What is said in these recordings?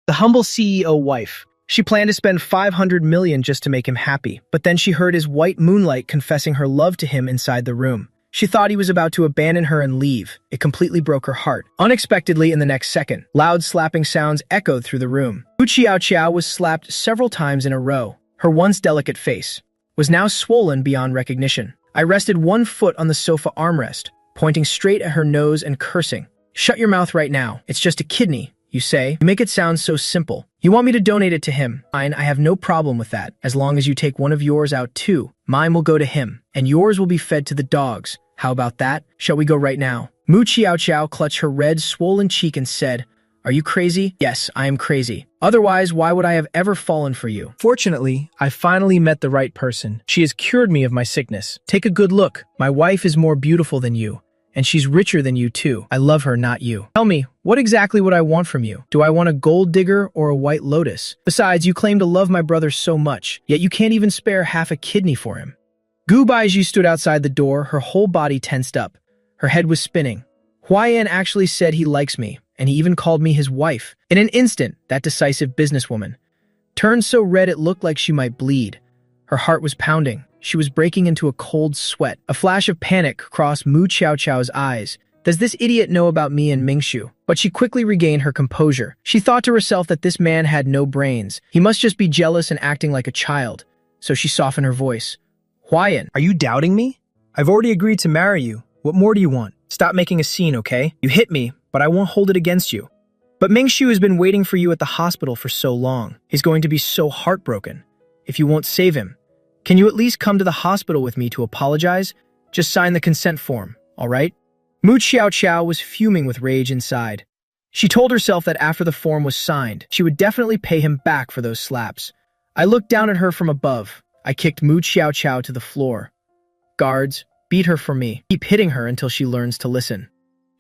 the humble CEO wife. She planned to spend 500 million just to make him happy, but then she heard his white moonlight confessing her love to him inside the room. She thought he was about to abandon her and leave. It completely broke her heart. Unexpectedly, in the next second, loud slapping sounds echoed through the room. Wu Xiaoqiao was slapped several times in a row. Her once delicate face was now swollen beyond recognition. I rested one foot on the sofa armrest, pointing straight at her nose and cursing. "Shut your mouth right now. It's just a kidney, you say. You make it sound so simple. You want me to donate it to him? Fine, I have no problem with that. As long as you take one of yours out too. Mine will go to him, and yours will be fed to the dogs. How about that? Shall we go right now?" Mu Xiaoqiao clutched her red, swollen cheek and said, "Are you crazy?" "Yes, I am crazy. Otherwise, why would I have ever fallen for you?" "Fortunately, I finally met the right person. She has cured me of my sickness. Take a good look. My wife is more beautiful than you. And she's richer than you too. I love her, not you. Tell me, what exactly would I want from you? Do I want a gold digger or a white lotus? Besides, you claim to love my brother so much, yet you can't even spare half a kidney for him." Gu Baizhi stood outside the door, her whole body tensed up. Her head was spinning. Huaiyan actually said he likes me, and he even called me his wife. In an instant, that decisive businesswoman turned so red it looked like she might bleed. Her heart was pounding. She was breaking into a cold sweat. A flash of panic crossed Mu Xiaoqiao's eyes. Does this idiot know about me and Mingshu? But she quickly regained her composure. She thought to herself that this man had no brains. He must just be jealous and acting like a child. So she softened her voice. "Huaiyan, are you doubting me? I've already agreed to marry you. What more do you want? Stop making a scene, okay? You hit me, but I won't hold it against you. But Mingshu has been waiting for you at the hospital for so long. He's going to be so heartbroken if you won't save him. Can you at least come to the hospital with me to apologize? Just sign the consent form, all right?" Mu Xiaoqiao was fuming with rage inside. She told herself that after the form was signed, she would definitely pay him back for those slaps. I looked down at her from above. I kicked Mu Xiaoqiao to the floor. "Guards, beat her for me. Keep hitting her until she learns to listen."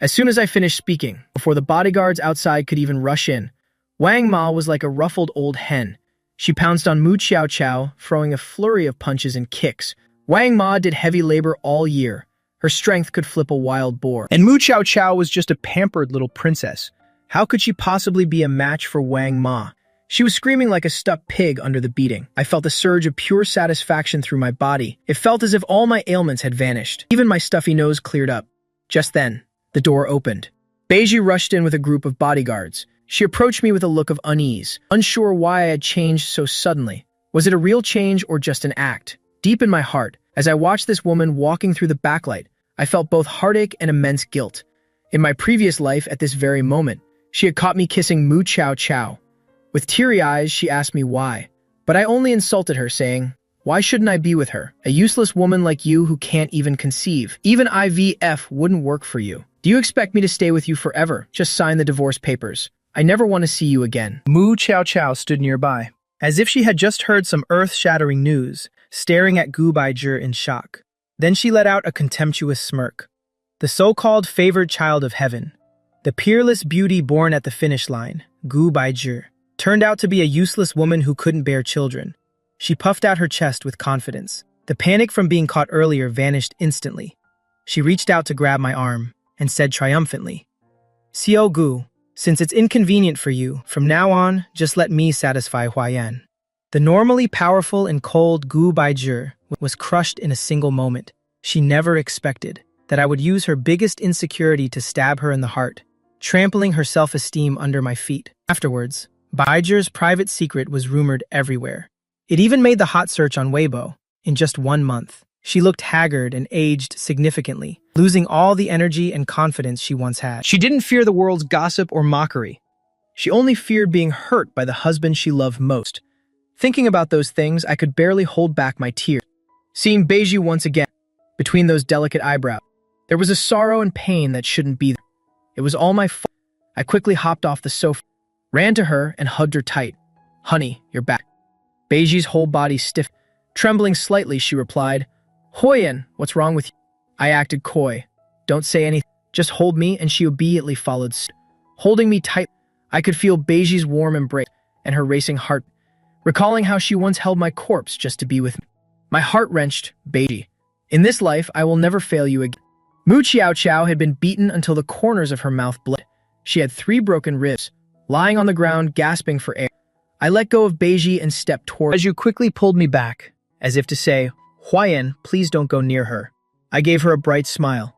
As soon as I finished speaking, before the bodyguards outside could even rush in, Wang Ma was like a ruffled old hen. She pounced on Mu Xiaoqiao, throwing a flurry of punches and kicks. Wang Ma did heavy labor all year. Her strength could flip a wild boar. And Mu Xiaoqiao was just a pampered little princess. How could she possibly be a match for Wang Ma? She was screaming like a stuck pig under the beating. I felt a surge of pure satisfaction through my body. It felt as if all my ailments had vanished. Even my stuffy nose cleared up. Just then, the door opened. Beiji rushed in with a group of bodyguards. She approached me with a look of unease, unsure why I had changed so suddenly. Was it a real change or just an act? Deep in my heart, as I watched this woman walking through the backlight, I felt both heartache and immense guilt. In my previous life, at this very moment, she had caught me kissing Mu Xiaoqiao. With teary eyes, she asked me why. But I only insulted her, saying, "Why shouldn't I be with her? A useless woman like you who can't even conceive. Even IVF wouldn't work for you. Do you expect me to stay with you forever? Just sign the divorce papers. I never want to see you again." Mu Xiaoqiao stood nearby, as if she had just heard some earth-shattering news, staring at Gu Baizhi in shock. Then she let out a contemptuous smirk. The so-called favored child of heaven, the peerless beauty born at the finish line, Gu Baizhi, turned out to be a useless woman who couldn't bear children. She puffed out her chest with confidence. The panic from being caught earlier vanished instantly. She reached out to grab my arm and said triumphantly, "Xiao Gu, since it's inconvenient for you, from now on, just let me satisfy Huaiyan." The normally powerful and cold Gu Baizhi was crushed in a single moment. She never expected that I would use her biggest insecurity to stab her in the heart, trampling her self-esteem under my feet. Afterwards, Baizhi's private secret was rumored everywhere. It even made the hot search on Weibo. In just 1 month, she looked haggard and aged significantly, losing all the energy and confidence she once had. She didn't fear the world's gossip or mockery. She only feared being hurt by the husband she loved most. Thinking about those things, I could barely hold back my tears. Seeing Beiji once again, between those delicate eyebrows, there was a sorrow and pain that shouldn't be there. It was all my fault. I quickly hopped off the sofa, ran to her, and hugged her tight. "Honey, you're back." Beiji's whole body stiffened. Trembling slightly, she replied, "Huaiyan, what's wrong with you?" I acted coy. "Don't say anything. Just hold me," and she obediently followed suit. Holding me tight, I could feel Beiji's warm embrace and her racing heart, recalling how she once held my corpse just to be with me. My heart wrenched. "Beiji, in this life, I will never fail you again." Mu Xiaoqiao had been beaten until the corners of her mouth bled. She had 3 broken ribs, lying on the ground, gasping for air. I let go of Beiji and stepped toward Baiju quickly pulled me back, as if to say, Huayan, please don't go near her. I gave her a bright smile,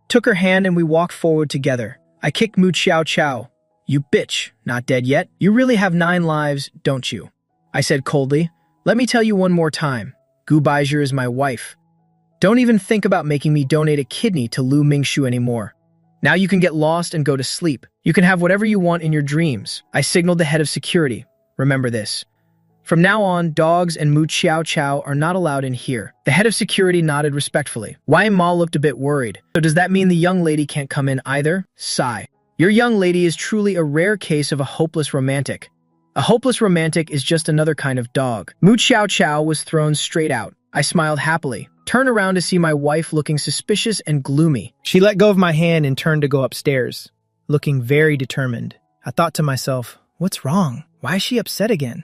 took her hand, and we walked forward together. I kicked Mu Xiao Xiao. You bitch, not dead yet? You really have 9 lives, don't you? I said coldly. Let me tell you one more time. Gu Baizhi is my wife. Don't even think about making me donate a kidney to Lu Mingshu anymore. Now you can get lost and go to sleep. You can have whatever you want in your dreams. I signaled the head of security. Remember this. From now on, dogs and Mu Xiao Xiao are not allowed in here. The head of security nodded respectfully. Wei Ma looked a bit worried. So does that mean the young lady can't come in either? Sigh. Your young lady is truly a rare case of a hopeless romantic. A hopeless romantic is just another kind of dog. Mu Xiao Xiao was thrown straight out. I smiled happily, turned around to see my wife looking suspicious and gloomy. She let go of my hand and turned to go upstairs, looking very determined. I thought to myself, what's wrong? Why is she upset again?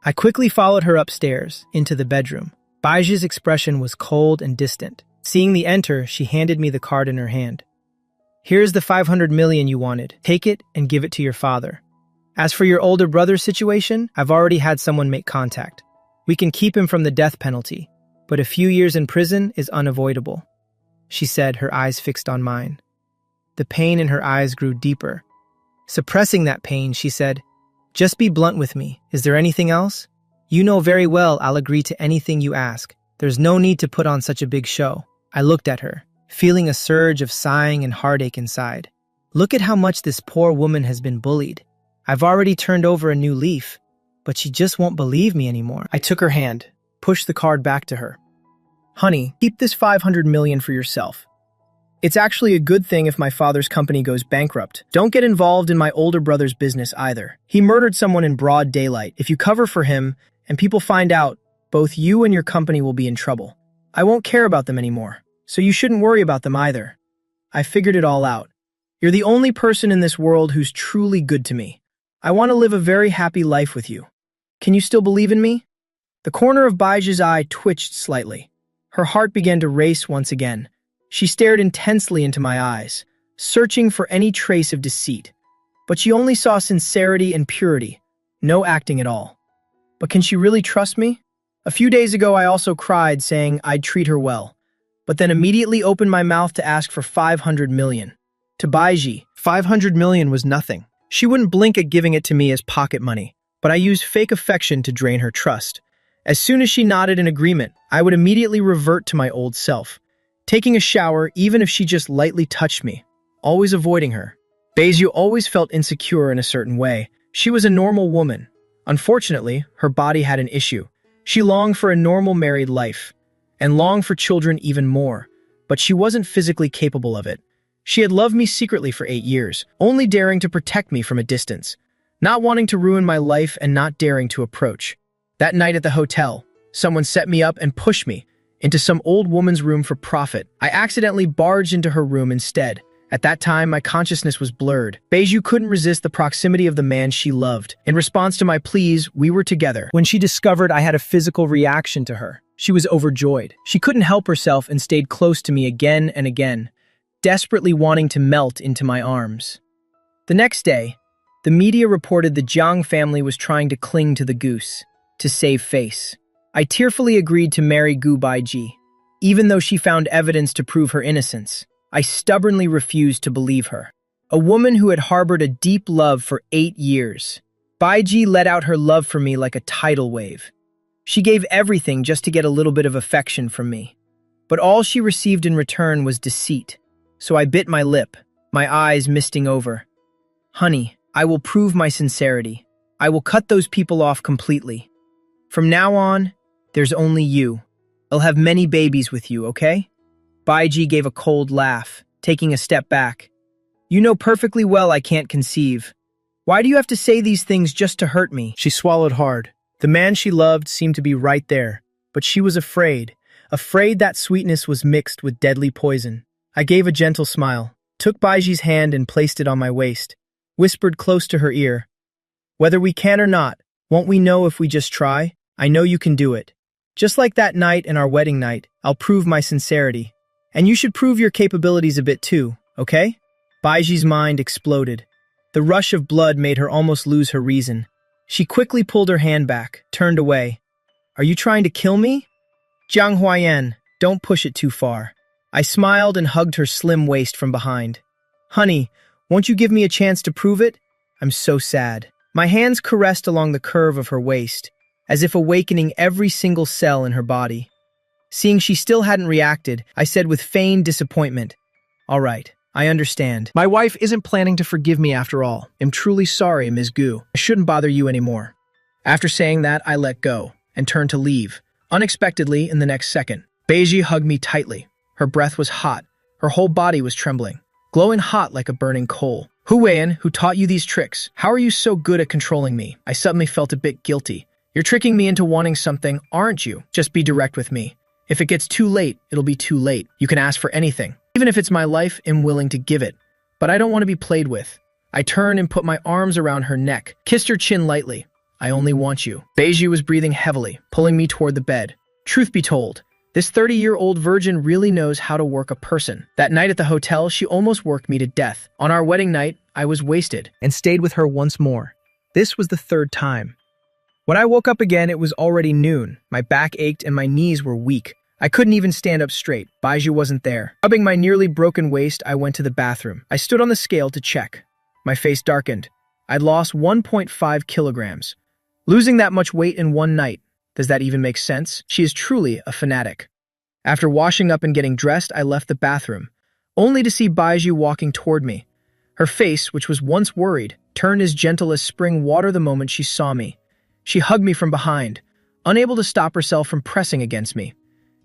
I quickly followed her upstairs, into the bedroom. Baiji's expression was cold and distant. Seeing me enter, she handed me the card in her hand. Here's the 500 million you wanted. Take it and give it to your father. As for your older brother's situation, I've already had someone make contact. We can keep him from the death penalty, but a few years in prison is unavoidable, she said, her eyes fixed on mine. The pain in her eyes grew deeper. Suppressing that pain, she said, just be blunt with me. Is there anything else? You know very well I'll agree to anything you ask. There's no need to put on such a big show. I looked at her, feeling a surge of sighing and heartache inside. Look at how much this poor woman has been bullied. I've already turned over a new leaf, but she just won't believe me anymore. I took her hand, pushed the card back to her. Honey, keep this 500 million for yourself. It's actually a good thing if my father's company goes bankrupt. Don't get involved in my older brother's business either. He murdered someone in broad daylight. If you cover for him and people find out, both you and your company will be in trouble. I won't care about them anymore, so you shouldn't worry about them either. I figured it all out. You're the only person in this world who's truly good to me. I want to live a very happy life with you. Can you still believe in me? The corner of Baiji's eye twitched slightly. Her heart began to race once again. She stared intensely into my eyes, searching for any trace of deceit. But she only saw sincerity and purity, no acting at all. But can she really trust me? A few days ago, I also cried, saying I'd treat her well, but then immediately opened my mouth to ask for 500 million. To Baiji, 500 million was nothing. She wouldn't blink at giving it to me as pocket money, but I used fake affection to drain her trust. As soon as she nodded in agreement, I would immediately revert to my old self, taking a shower even if she just lightly touched me, always avoiding her. Baiju always felt insecure in a certain way. She was a normal woman. Unfortunately, her body had an issue. She longed for a normal married life, and longed for children even more, but she wasn't physically capable of it. She had loved me secretly for 8 years, only daring to protect me from a distance, not wanting to ruin my life and not daring to approach. That night at the hotel, someone set me up and pushed me into some old woman's room for profit. I accidentally barged into her room instead. At that time, my consciousness was blurred. Baiju couldn't resist the proximity of the man she loved. In response to my pleas, we were together. When she discovered I had a physical reaction to her, she was overjoyed. She couldn't help herself and stayed close to me again and again, desperately wanting to melt into my arms. The next day, the media reported the Jiang family was trying to cling to the goose to save face. I tearfully agreed to marry Gu Baiji, even though she found evidence to prove her innocence. I stubbornly refused to believe her. A woman who had harbored a deep love for 8 years. Baiji let out her love for me like a tidal wave. She gave everything just to get a little bit of affection from me. But all she received in return was deceit. So I bit my lip, my eyes misting over. Honey, I will prove my sincerity. I will cut those people off completely. From now on, there's only you. I'll have many babies with you, okay? Baiji gave a cold laugh, taking a step back. You know perfectly well I can't conceive. Why do you have to say these things just to hurt me? She swallowed hard. The man she loved seemed to be right there, but she was afraid that sweetness was mixed with deadly poison. I gave a gentle smile, took Baiji's hand and placed it on my waist, whispered close to her ear. Whether we can or not, won't we know if we just try? I know you can do it. Just like that night and our wedding night, I'll prove my sincerity. And you should prove your capabilities a bit too, okay? Baiji's mind exploded. The rush of blood made her almost lose her reason. She quickly pulled her hand back, turned away. "Are you trying to kill me?" "Jiang Huayan, don't push it too far." I smiled and hugged her slim waist from behind. "Honey, won't you give me a chance to prove it? I'm so sad." My hands caressed along the curve of her waist, as if awakening every single cell in her body. Seeing she still hadn't reacted, I said with feigned disappointment, "All right, I understand. My wife isn't planning to forgive me after all. I'm truly sorry, Ms. Gu. I shouldn't bother you anymore." After saying that, I let go and turned to leave. Unexpectedly, in the next second, Beiji hugged me tightly. Her breath was hot. Her whole body was trembling, glowing hot like a burning coal. "Huiyan, who taught you these tricks? How are you so good at controlling me?" I suddenly felt a bit guilty. "You're tricking me into wanting something, aren't you? Just be direct with me. If it gets too late, it'll be too late. You can ask for anything. Even if it's my life, I'm willing to give it. But I don't want to be played with." I turned and put my arms around her neck, kissed her chin lightly. "I only want you." Beiji was breathing heavily, pulling me toward the bed. Truth be told, this 30-year-old virgin really knows how to work a person. That night at the hotel, she almost worked me to death. On our wedding night, I was wasted and stayed with her once more. This was the third time. When I woke up again, it was already noon. My back ached and my knees were weak. I couldn't even stand up straight. Baiju wasn't there. Rubbing my nearly broken waist, I went to the bathroom. I stood on the scale to check. My face darkened. I'd lost 1.5 kilograms. Losing that much weight in one night. Does that even make sense? She is truly a fanatic. After washing up and getting dressed, I left the bathroom, only to see Baiju walking toward me. Her face, which was once worried, turned as gentle as spring water the moment she saw me. She hugged me from behind, unable to stop herself from pressing against me.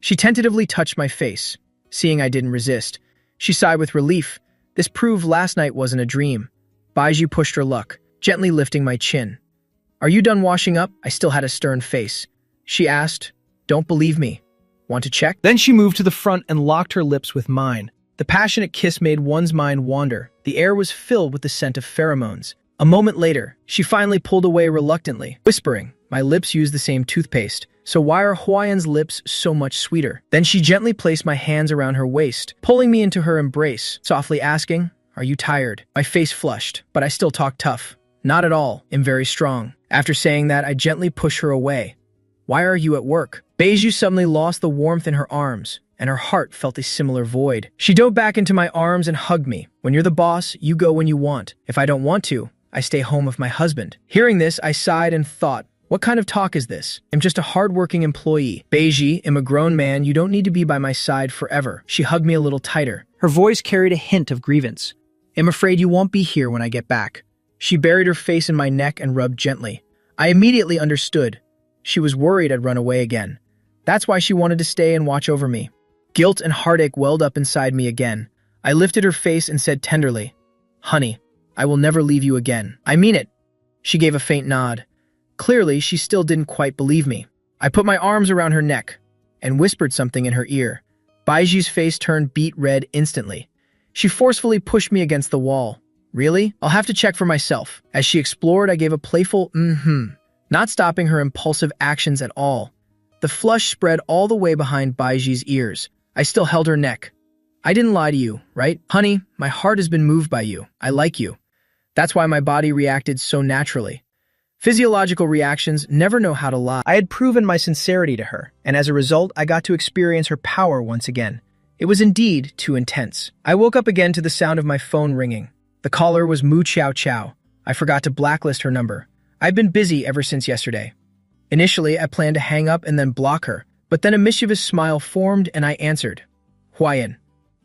She tentatively touched my face. Seeing I didn't resist, she sighed with relief. This proved last night wasn't a dream. Baiju pushed her luck, gently lifting my chin. "Are you done washing up?" I still had a stern face. She asked, "Don't believe me. Want to check?" Then she moved to the front and locked her lips with mine. The passionate kiss made one's mind wander. The air was filled with the scent of pheromones. A moment later, she finally pulled away reluctantly, whispering, "My lips use the same toothpaste. So why are Huayan's lips so much sweeter?" Then she gently placed my hands around her waist, pulling me into her embrace, softly asking, "Are you tired?" My face flushed, but I still talked tough. "Not at all. I'm very strong." After saying that, I gently pushed her away. "Why are you at work?" Beiju suddenly lost the warmth in her arms, and her heart felt a similar void. She dove back into my arms and hugged me. "When you're the boss, you go when you want. If I don't want to, I stay home with my husband." Hearing this, I sighed and thought, what kind of talk is this? I'm just a hard-working employee. "Beiji, I'm a grown man. You don't need to be by my side forever." She hugged me a little tighter. Her voice carried a hint of grievance. "I'm afraid you won't be here when I get back." She buried her face in my neck and rubbed gently. I immediately understood. She was worried I'd run away again. That's why she wanted to stay and watch over me. Guilt and heartache welled up inside me again. I lifted her face and said tenderly, "Honey, I will never leave you again. I mean it." She gave a faint nod. Clearly, she still didn't quite believe me. I put my arms around her neck and whispered something in her ear. Baiji's face turned beet red instantly. She forcefully pushed me against the wall. "Really? I'll have to check for myself." As she explored, I gave a playful not stopping her impulsive actions at all. The flush spread all the way behind Baiji's ears. I still held her neck. "I didn't lie to you, right? Honey, my heart has been moved by you. I like you. That's why my body reacted so naturally." Physiological reactions never know how to lie. I had proven my sincerity to her, and as a result, I got to experience her power once again. It was indeed too intense. I woke up again to the sound of my phone ringing. The caller was Mu Chow Chow. I forgot to blacklist her number. I've been busy ever since yesterday. Initially, I planned to hang up and then block her, but then a mischievous smile formed and I answered. "Huayan,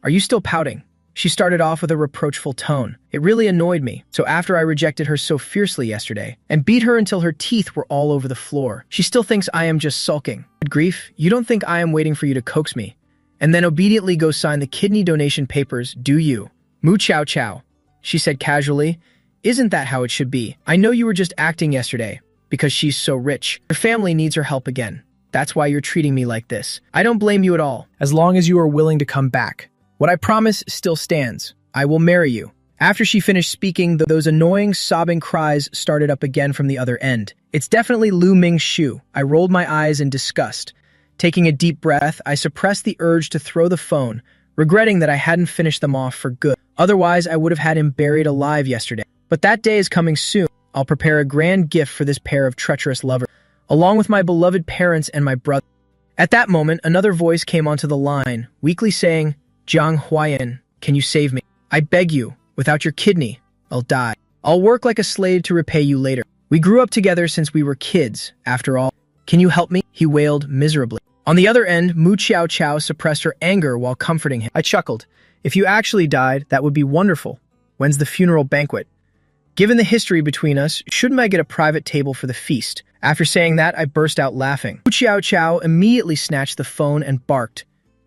are you still pouting?" She started off with a reproachful tone. It really annoyed me, so after I rejected her so fiercely yesterday and beat her until her teeth were all over the floor, she still thinks I am just sulking. Good grief, you don't think I am waiting for you to coax me and then obediently go sign the kidney donation papers, do you? Mu Chow Chow, she said casually. "Isn't that how it should be? I know you were just acting yesterday because she's so rich. Your family needs her help again. That's why you're treating me like this. I don't blame you at all, as long as you are willing to come back. What I promise still stands. I will marry you." After she finished speaking, those annoying, sobbing cries started up again from the other end. "It's definitely Lu Ming's shoe." I rolled my eyes in disgust. Taking a deep breath, I suppressed the urge to throw the phone, regretting that I hadn't finished them off for good. Otherwise, I would have had him buried alive yesterday. But that day is coming soon. I'll prepare a grand gift for this pair of treacherous lovers, along with my beloved parents and my brother. At that moment, another voice came onto the line, weakly saying, Jiang Huayan, can you save me? I beg you, without your kidney, I'll die. I'll work like a slave to repay you later. We grew up together since we were kids, after all. Can you help me? He wailed miserably. On the other end, Mu Qiao Qiao suppressed her anger while comforting him. I chuckled. If you actually died, that would be wonderful. When's the funeral banquet? Given the history between us, shouldn't I get a private table for the feast? After saying that, I burst out laughing. Mu Qiao Qiao immediately snatched the phone and barked.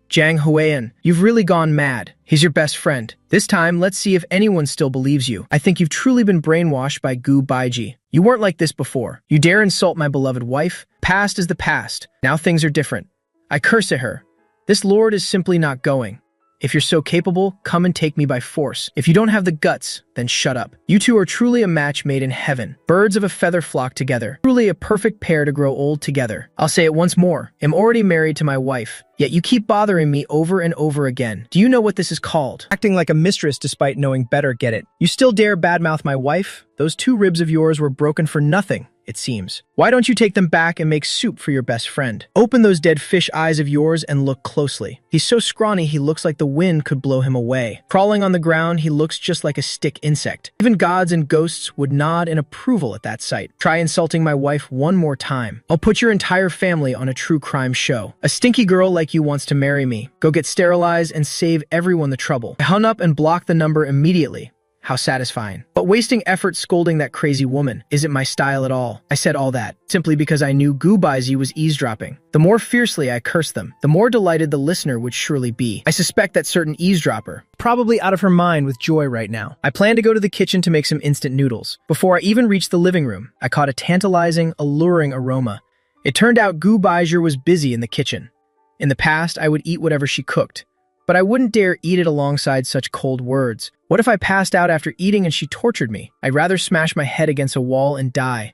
Jiang Huayan, you've really gone mad. He's your best friend. This time, let's see if anyone still believes you. I think you've truly been brainwashed by Gu Baiji. You weren't like this before. You dare insult my beloved wife? Past is the past. Now things are different. I curse at her. This lord is simply not going. If you're so capable, come and take me by force. If you don't have the guts, then shut up. You two are truly a match made in heaven. Birds of a feather flock together. Truly a perfect pair to grow old together. I'll say it once more. I'm already married to my wife, yet you keep bothering me over and over again. Do you know what this is called? Acting like a mistress despite knowing better, get it? You still dare badmouth my wife? Those 2 ribs of yours were broken for nothing, it seems. Why don't you take them back and make soup for your best friend? Open those dead fish eyes of yours and look closely. He's so scrawny he looks like the wind could blow him away. Crawling on the ground, he looks just like a stick insect. Even gods and ghosts would nod in approval at that sight. Try insulting my wife one more time. I'll put your entire family on a true crime show. A stinky girl like you wants to marry me. Go get sterilized and save everyone the trouble. I hung up and blocked the number immediately. How satisfying. But wasting effort scolding that crazy woman isn't my style at all. I said all that simply because I knew Gu Baiji was eavesdropping. The more fiercely I cursed them, the more delighted the listener would surely be. I suspect that certain eavesdropper, probably out of her mind with joy right now. I planned to go to the kitchen to make some instant noodles. Before I even reached the living room, I caught a tantalizing, alluring aroma. It turned out Gu Baiji was busy in the kitchen. In the past, I would eat whatever she cooked, but I wouldn't dare eat it alongside such cold words. What if I passed out after eating and she tortured me? I'd rather smash my head against a wall and die.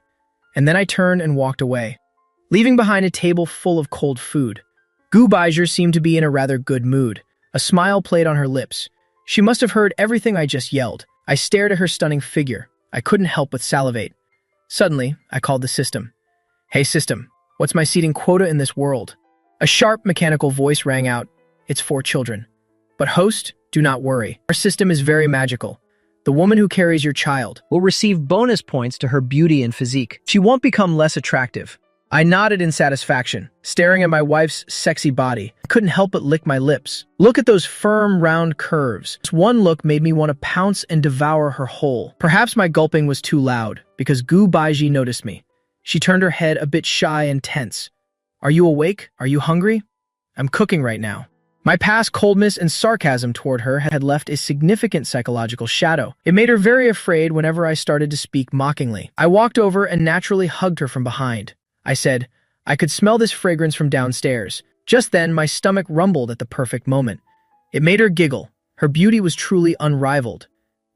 And then I turned and walked away, leaving behind a table full of cold food. Gu Baiji seemed to be in a rather good mood. A smile played on her lips. She must have heard everything I just yelled. I stared at her stunning figure. I couldn't help but salivate. Suddenly, I called the system. Hey system, what's my seating quota in this world? A sharp, mechanical voice rang out. It's 4 children. But host, do not worry. Our system is very magical. The woman who carries your child will receive bonus points to her beauty and physique. She won't become less attractive. I nodded in satisfaction, staring at my wife's sexy body. I couldn't help but lick my lips. Look at those firm, round curves. This one look made me want to pounce and devour her whole. Perhaps my gulping was too loud, because Gu Baiji noticed me. She turned her head a bit shy and tense. Are you awake? Are you hungry? I'm cooking right now. My past coldness and sarcasm toward her had left a significant psychological shadow. It made her very afraid whenever I started to speak mockingly. I walked over and naturally hugged her from behind. I said, I could smell this fragrance from downstairs. Just then, my stomach rumbled at the perfect moment. It made her giggle. Her beauty was truly unrivaled.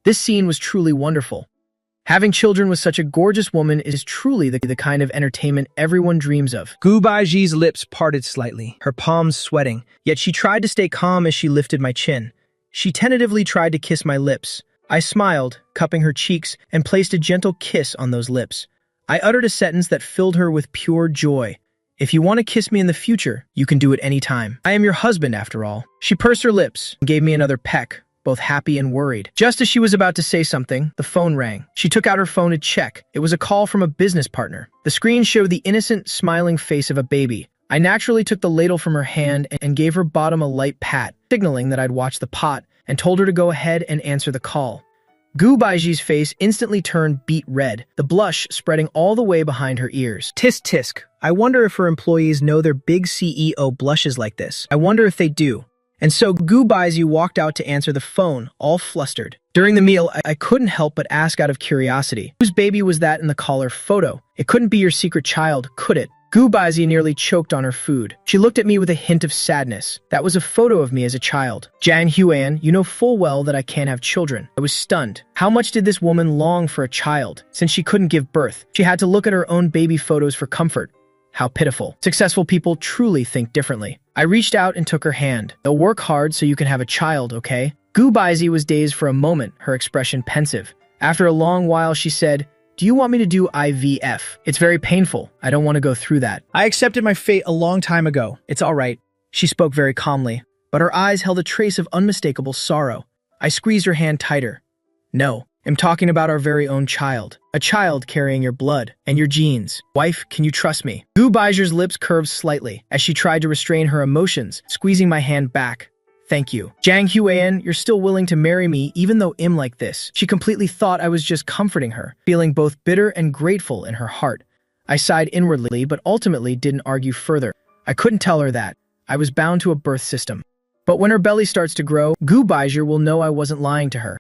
This scene was truly wonderful. Having children with such a gorgeous woman is truly the kind of entertainment everyone dreams of. Gu Baiji's lips parted slightly, her palms sweating, yet she tried to stay calm as she lifted my chin. She tentatively tried to kiss my lips. I smiled, cupping her cheeks, and placed a gentle kiss on those lips. I uttered a sentence that filled her with pure joy. If you want to kiss me in the future, you can do it any time. I am your husband, after all. She pursed her lips and gave me another peck, both happy and worried. Just as she was about to say something, the phone rang. She took out her phone to check. It was a call from a business partner. The screen showed the innocent, smiling face of a baby. I naturally took the ladle from her hand and gave her bottom a light pat, signaling that I'd watch the pot, and told her to go ahead and answer the call. Gu Baiji's face instantly turned beet red, the blush spreading all the way behind her ears. Tisk tisk. I wonder if her employees know their big CEO blushes like this. I wonder if they do. And so Gu Baiji walked out to answer the phone, all flustered. During the meal, I couldn't help but ask out of curiosity, whose baby was that in the caller photo? It couldn't be your secret child, could it? Gu Baiji nearly choked on her food. She looked at me with a hint of sadness. That was a photo of me as a child. Jiang Huan, you know full well that I can't have children. I was stunned. How much did this woman long for a child? Since she couldn't give birth, she had to look at her own baby photos for comfort. How pitiful. Successful people truly think differently. I reached out and took her hand. They'll work hard so you can have a child, okay? Gu Baiji was dazed for a moment, her expression pensive. After a long while, she said, "Do you want me to do IVF? It's very painful. I don't want to go through that. I accepted my fate a long time ago. It's all right." She spoke very calmly, but her eyes held a trace of unmistakable sorrow. I squeezed her hand tighter. "No, I'm talking about our very own child. A child carrying your blood and your genes. Wife, can you trust me?" Gu Baiju's lips curved slightly as she tried to restrain her emotions, squeezing my hand back. "Thank you. Jiang Huiyan, you're still willing to marry me even though I'm like this." She completely thought I was just comforting her, feeling both bitter and grateful in her heart. I sighed inwardly, but ultimately didn't argue further. I couldn't tell her that. I was bound to a birth system. But when her belly starts to grow, Gu Baizhi will know I wasn't lying to her.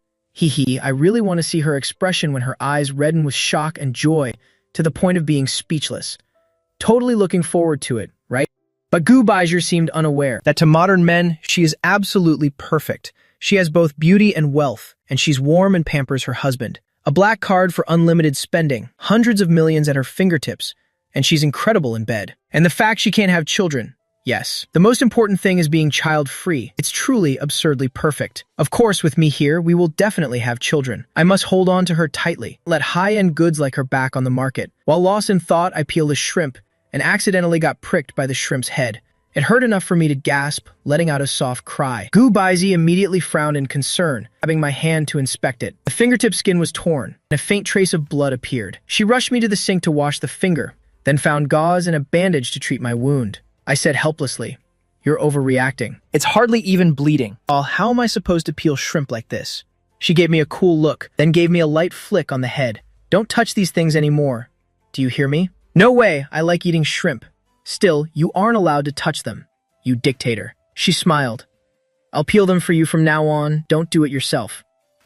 I really want to see her expression when her eyes redden with shock and joy to the point of being speechless. Totally looking forward to it, right? But Gu Baizhi seemed unaware that to modern men, she is absolutely perfect. She has both beauty and wealth, and she's warm and pampers her husband. A black card for unlimited spending, hundreds of millions at her fingertips, and she's incredible in bed. And the fact she can't have children. Yes, the most important thing is being child-free. It's truly absurdly perfect. Of course, with me here, we will definitely have children. I must hold on to her tightly, let high-end goods like her back on the market. While lost in thought, I peeled a shrimp and accidentally got pricked by the shrimp's head. It hurt enough for me to gasp, letting out a soft cry. Gu Baizhi immediately frowned in concern, grabbing my hand to inspect it. The fingertip skin was torn, and a faint trace of blood appeared. She rushed me to the sink to wash the finger, then found gauze and a bandage to treat my wound. I said helplessly, "You're overreacting. It's hardly even bleeding. How am I supposed to peel shrimp like this?" She gave me a cool look, then gave me a light flick on the head. "Don't touch these things anymore. Do you hear me?" "No way, I like eating shrimp. Still, you aren't allowed to touch them, you dictator." She smiled. "I'll peel them for you from now on. Don't do it yourself."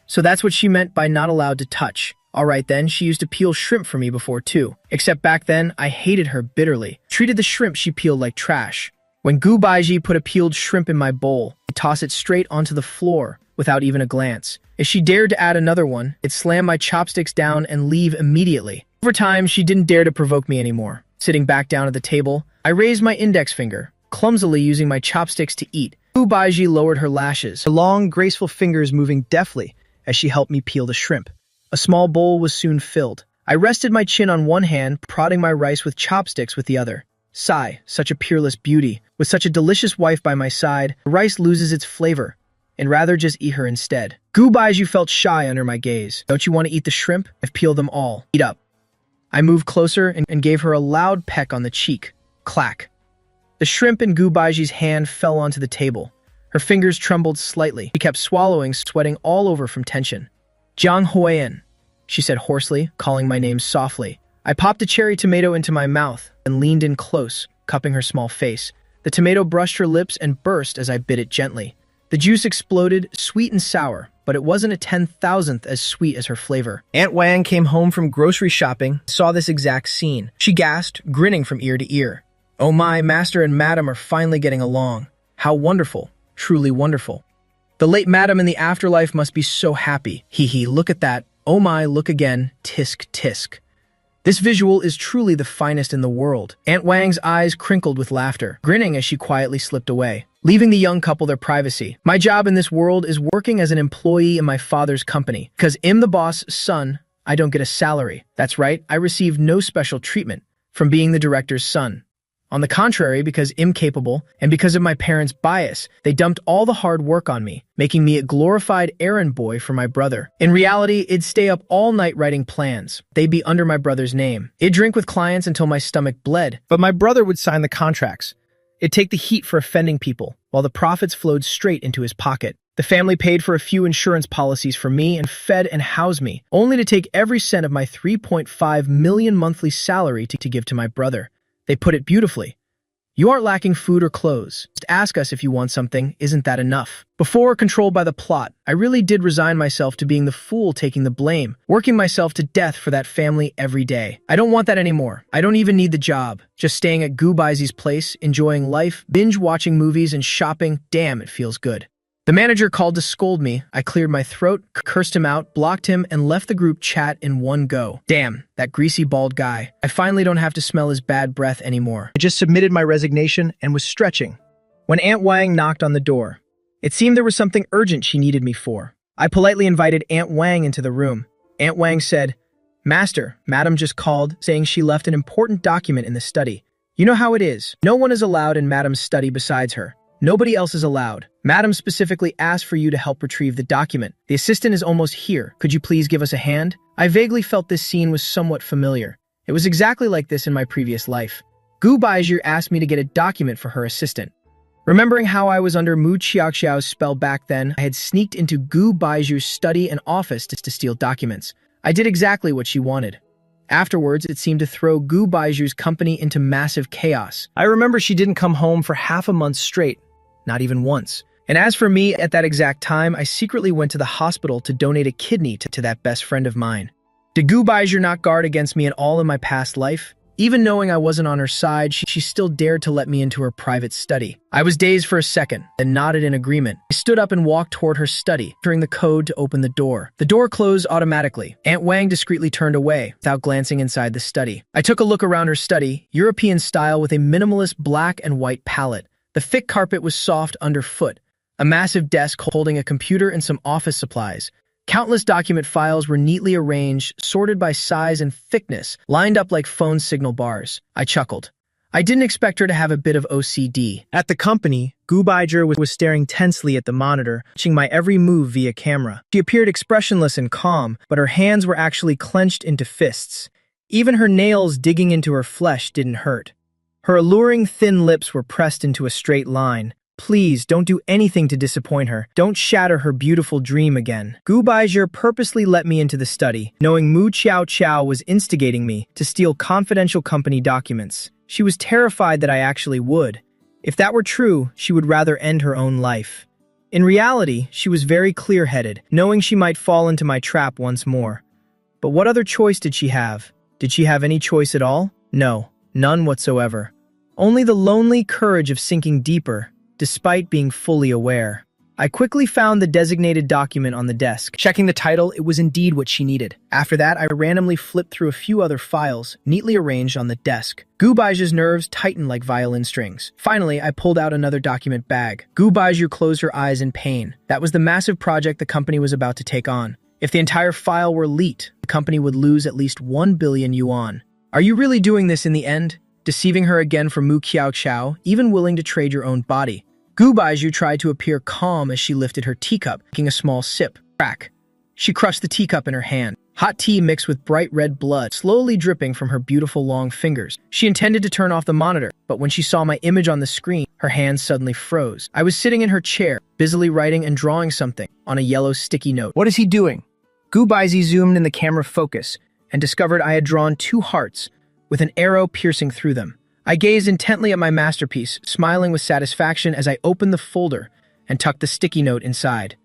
So that's what she meant by not allowed to touch. Alright then, she used to peel shrimp for me before too. Except back then, I hated her bitterly. Treated the shrimp she peeled like trash. When Gu Baizhi put a peeled shrimp in my bowl, I tossed it straight onto the floor without even a glance. If she dared to add another one, I'd slam my chopsticks down and leave immediately. Over time, she didn't dare to provoke me anymore. Sitting back down at the table, I raised my index finger, clumsily using my chopsticks to eat. Gu Baizhi lowered her lashes, her long, graceful fingers moving deftly as she helped me peel the shrimp. A small bowl was soon filled. I rested my chin on one hand, prodding my rice with chopsticks with the other. Sigh, such a peerless beauty. With such a delicious wife by my side, the rice loses its flavor, and rather just eat her instead. Gu Baizhi felt shy under my gaze. "Don't you want to eat the shrimp? I've peeled them all. Eat up." I moved closer and gave her a loud peck on the cheek. Clack. The shrimp in Gu Baizhi's hand fell onto the table. Her fingers trembled slightly. She kept swallowing, sweating all over from tension. "Jiang Huiyan," she said hoarsely, calling my name softly. I popped a cherry tomato into my mouth and leaned in close, cupping her small face. The tomato brushed her lips and burst as I bit it gently. The juice exploded, sweet and sour, but it wasn't a 10,000th as sweet as her flavor. Aunt Wang came home from grocery shopping, saw this exact scene. She gasped, grinning from ear to ear. "Oh my, master and madam are finally getting along. How wonderful, truly wonderful. The late madam in the afterlife must be so happy. Look at that. Oh my, look again. Tisk, tisk." This visual is truly the finest in the world. Aunt Wang's eyes crinkled with laughter, grinning as she quietly slipped away, leaving the young couple their privacy. My job in this world is working as an employee in my father's company. Because I'm the boss' son, I don't get a salary. That's right, I receive no special treatment from being the director's son. On the contrary, because I'm capable, and because of my parents' bias, they dumped all the hard work on me, making me a glorified errand boy for my brother. In reality, I'd stay up all night writing plans. They'd be under my brother's name. I'd drink with clients until my stomach bled, but my brother would sign the contracts. It'd take the heat for offending people, while the profits flowed straight into his pocket. The family paid for a few insurance policies for me and fed and housed me, only to take every cent of my 3.5 million monthly salary to give to my brother. They put it beautifully. "You aren't lacking food or clothes. Just ask us if you want something. Isn't that enough?" Before, controlled by the plot, I really did resign myself to being the fool taking the blame, working myself to death for that family every day. I don't want that anymore. I don't even need the job. Just staying at Gu Baizhi's place, enjoying life, binge-watching movies and shopping. Damn, it feels good. The manager called to scold me. I cleared my throat, cursed him out, blocked him, and left the group chat in one go. Damn, that greasy bald guy. I finally don't have to smell his bad breath anymore. I just submitted my resignation and was stretching when Aunt Wang knocked on the door. It seemed there was something urgent she needed me for. I politely invited Aunt Wang into the room. Aunt Wang said, "Master, Madam just called, saying she left an important document in the study. You know how it is. No one is allowed in Madam's study besides her. Nobody else is allowed. Madam specifically asked for you to help retrieve the document. The assistant is almost here. Could you please give us a hand?" I vaguely felt this scene was somewhat familiar. It was exactly like this in my previous life. Gu Baizhu asked me to get a document for her assistant. Remembering how I was under Mu Xiaoxiao's spell back then, I had sneaked into Gu Baizhu's study and office to steal documents. I did exactly what she wanted. Afterwards, it seemed to throw Gu Baizhu's company into massive chaos. I remember she didn't come home for half a month straight, not even once. And as for me, at that exact time, I secretly went to the hospital to donate a kidney to that best friend of mine. Did Gu Baizhu not guard against me at all in my past life? Even knowing I wasn't on her side, she still dared to let me into her private study. I was dazed for a second, then nodded in agreement. I stood up and walked toward her study, entering the code to open the door. The door closed automatically. Aunt Wang discreetly turned away, without glancing inside the study. I took a look around her study, European style with a minimalist black and white palette. The thick carpet was soft underfoot. A massive desk holding a computer and some office supplies. Countless document files were neatly arranged, sorted by size and thickness, lined up like phone signal bars. I chuckled. I didn't expect her to have a bit of OCD. At the company, Gu Baizhu was staring tensely at the monitor, watching my every move via camera. She appeared expressionless and calm, but her hands were actually clenched into fists. Even her nails digging into her flesh didn't hurt. Her alluring thin lips were pressed into a straight line. Please, don't do anything to disappoint her. Don't shatter her beautiful dream again. Gu Baizhu purposely let me into the study, knowing Mu Xiaoxiao was instigating me to steal confidential company documents. She was terrified that I actually would. If that were true, she would rather end her own life. In reality, she was very clear-headed, knowing she might fall into my trap once more. But what other choice did she have? Did she have any choice at all? No, none whatsoever. Only the lonely courage of sinking deeper, despite being fully aware. I quickly found the designated document on the desk. Checking the title, it was indeed what she needed. After that, I randomly flipped through a few other files, neatly arranged on the desk. Gu Baizhu's nerves tightened like violin strings. Finally, I pulled out another document bag. Gu Baizhu closed her eyes in pain. That was the massive project the company was about to take on. If the entire file were leaked, the company would lose at least 1 billion yuan. Are you really doing this in the end? Deceiving her again for Mu Xiaoxiao, even willing to trade your own body? Gu Baizhu tried to appear calm as she lifted her teacup, taking a small sip. Crack. She crushed the teacup in her hand. Hot tea mixed with bright red blood, slowly dripping from her beautiful long fingers. She intended to turn off the monitor, but when she saw my image on the screen, her hands suddenly froze. I was sitting in her chair, busily writing and drawing something on a yellow sticky note. What is he doing? Gu Baizhu zoomed in the camera focus and discovered I had drawn 2 hearts, with an arrow piercing through them. I gazed intently at my masterpiece, smiling with satisfaction as I opened the folder and tucked the sticky note inside.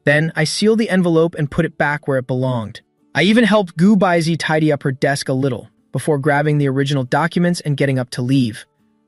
Then, I sealed the envelope and put it back where it belonged. I even helped Gu Baizhu tidy up her desk a little, before grabbing the original documents and getting up to leave.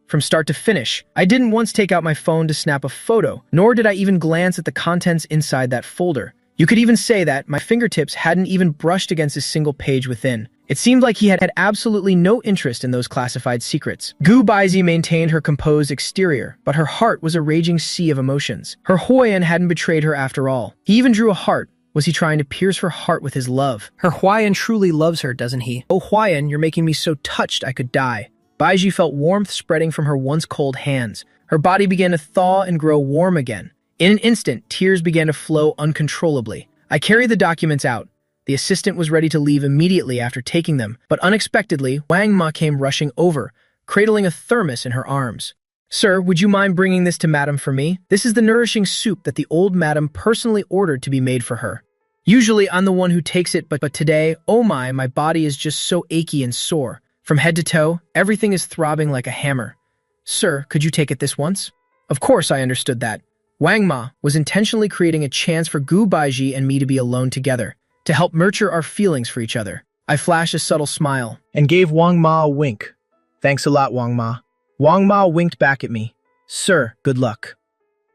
From start to finish, I didn't once take out my phone to snap a photo, nor did I even glance at the contents inside that folder. You could even say that my fingertips hadn't even brushed against a single page within. It seemed like he had absolutely no interest in those classified secrets. Gu Baizhu maintained her composed exterior, but her heart was a raging sea of emotions. Her Huayan hadn't betrayed her after all. He even drew a heart. Was he trying to pierce her heart with his love? Her Huayan truly loves her, doesn't he? Oh Huayan, you're making me so touched I could die. Baizhu felt warmth spreading from her once cold hands. Her body began to thaw and grow warm again. In an instant, tears began to flow uncontrollably. I carried the documents out. The assistant was ready to leave immediately after taking them, but unexpectedly, Wang Ma came rushing over, cradling a thermos in her arms. "Sir, would you mind bringing this to Madam for me? This is the nourishing soup that the old Madam personally ordered to be made for her. Usually, I'm the one who takes it, but today, oh my body is just so achy and sore. From head to toe, everything is throbbing like a hammer. Sir, could you take it this once?" Of course I understood that. Wang Ma was intentionally creating a chance for Gu Baizhu and me to be alone together, to help nurture our feelings for each other. I flashed a subtle smile and gave Wang Ma a wink. "Thanks a lot, Wang Ma." Wang Ma winked back at me. "Sir, good luck."